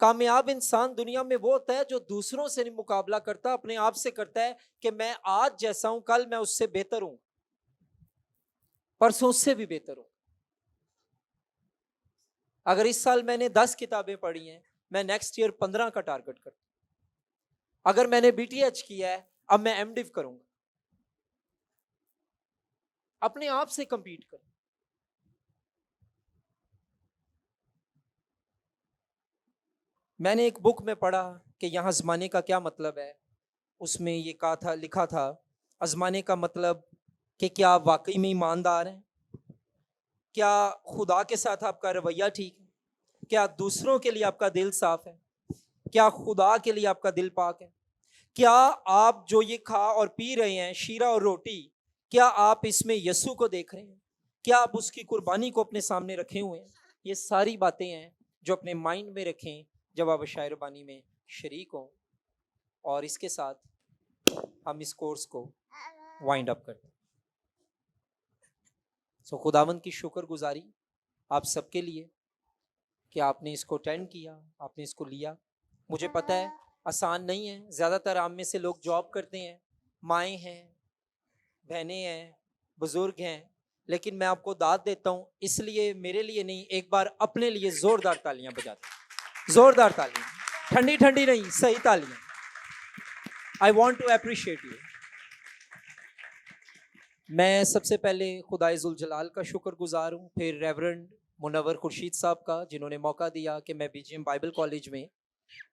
कामयाब इंसान दुनिया में वो होता है जो दूसरों से नहीं मुकाबला करता, अपने आप से करता है कि मैं आज जैसा हूं कल मैं उससे बेहतर हूं, परसों उससे भी बेहतर हूं। अगर इस साल मैंने 10 किताबें पढ़ी हैं, मैं नेक्स्ट ईयर 15 का टारगेट करता हूं। अगर मैंने बीटीएच किया है, अब मैं एमडिव करूंगा। अपने आप से कंपीट करो। मैंने एक बुक में पढ़ा कि यहाँ आजमाने का क्या मतलब है। उसमें ये कहा था, लिखा था, आजमाने का मतलब कि क्या आप वाकई में ईमानदार हैं, क्या खुदा के साथ आपका रवैया ठीक है, क्या दूसरों के लिए आपका दिल साफ है, क्या खुदा के लिए आपका दिल पाक है, क्या आप जो ये खा और पी रहे हैं शीरा और रोटी, क्या आप इसमें यीशु को देख रहे हैं, क्या आप उसकी कुर्बानी को अपने सामने रखे हुए हैं। ये सारी बातें हैं जो अपने माइंड में रखें जब आप शायर बानी में शरीक हों। और इसके साथ हम इस कोर्स को वाइंड अप करते हैं। सो खुदावंद की शुक्रगुजारी आप सबके लिए कि आपने इसको अटेंड किया, आपने इसको लिया। मुझे पता है आसान नहीं है। ज़्यादातर आम में से लोग जॉब करते हैं, माएँ हैं, बहनें हैं, बुजुर्ग हैं, लेकिन मैं आपको दाद देता हूँ, इसलिए मेरे लिए नहीं, एक बार अपने लिए जोरदार तालियां बजाते हैं। जोरदार तालियां, ठंडी ठंडी नहीं, सही तालियां। I want to appreciate you. मैं सबसे पहले खुदाए जुल जलाल का शुक्रगुजार हूँ, फिर रेवरेंड मुनव्वर खुर्शीद साहब का जिन्होंने मौका दिया कि मैं बीजीएम बाइबल कॉलेज में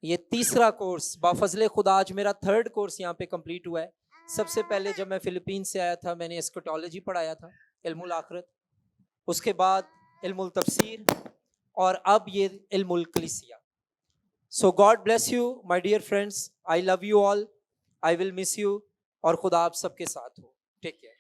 ये तीसरा कोर्स, बाफजले खुदा आज मेरा 3rd कोर्स यहाँ पे कंप्लीट हुआ है। सबसे पहले जब मैं फिलीपीन से आया था मैंने एस्कटोलॉजी पढ़ाया था, इल्मुल आखिरत, उसके बाद इल्मुल तफसीर, और अब ये इल्मुल कलीसिया। So God bless you my dear friends, I love you all, I will miss you, और खुदा आप सबके साथ हो। Take care.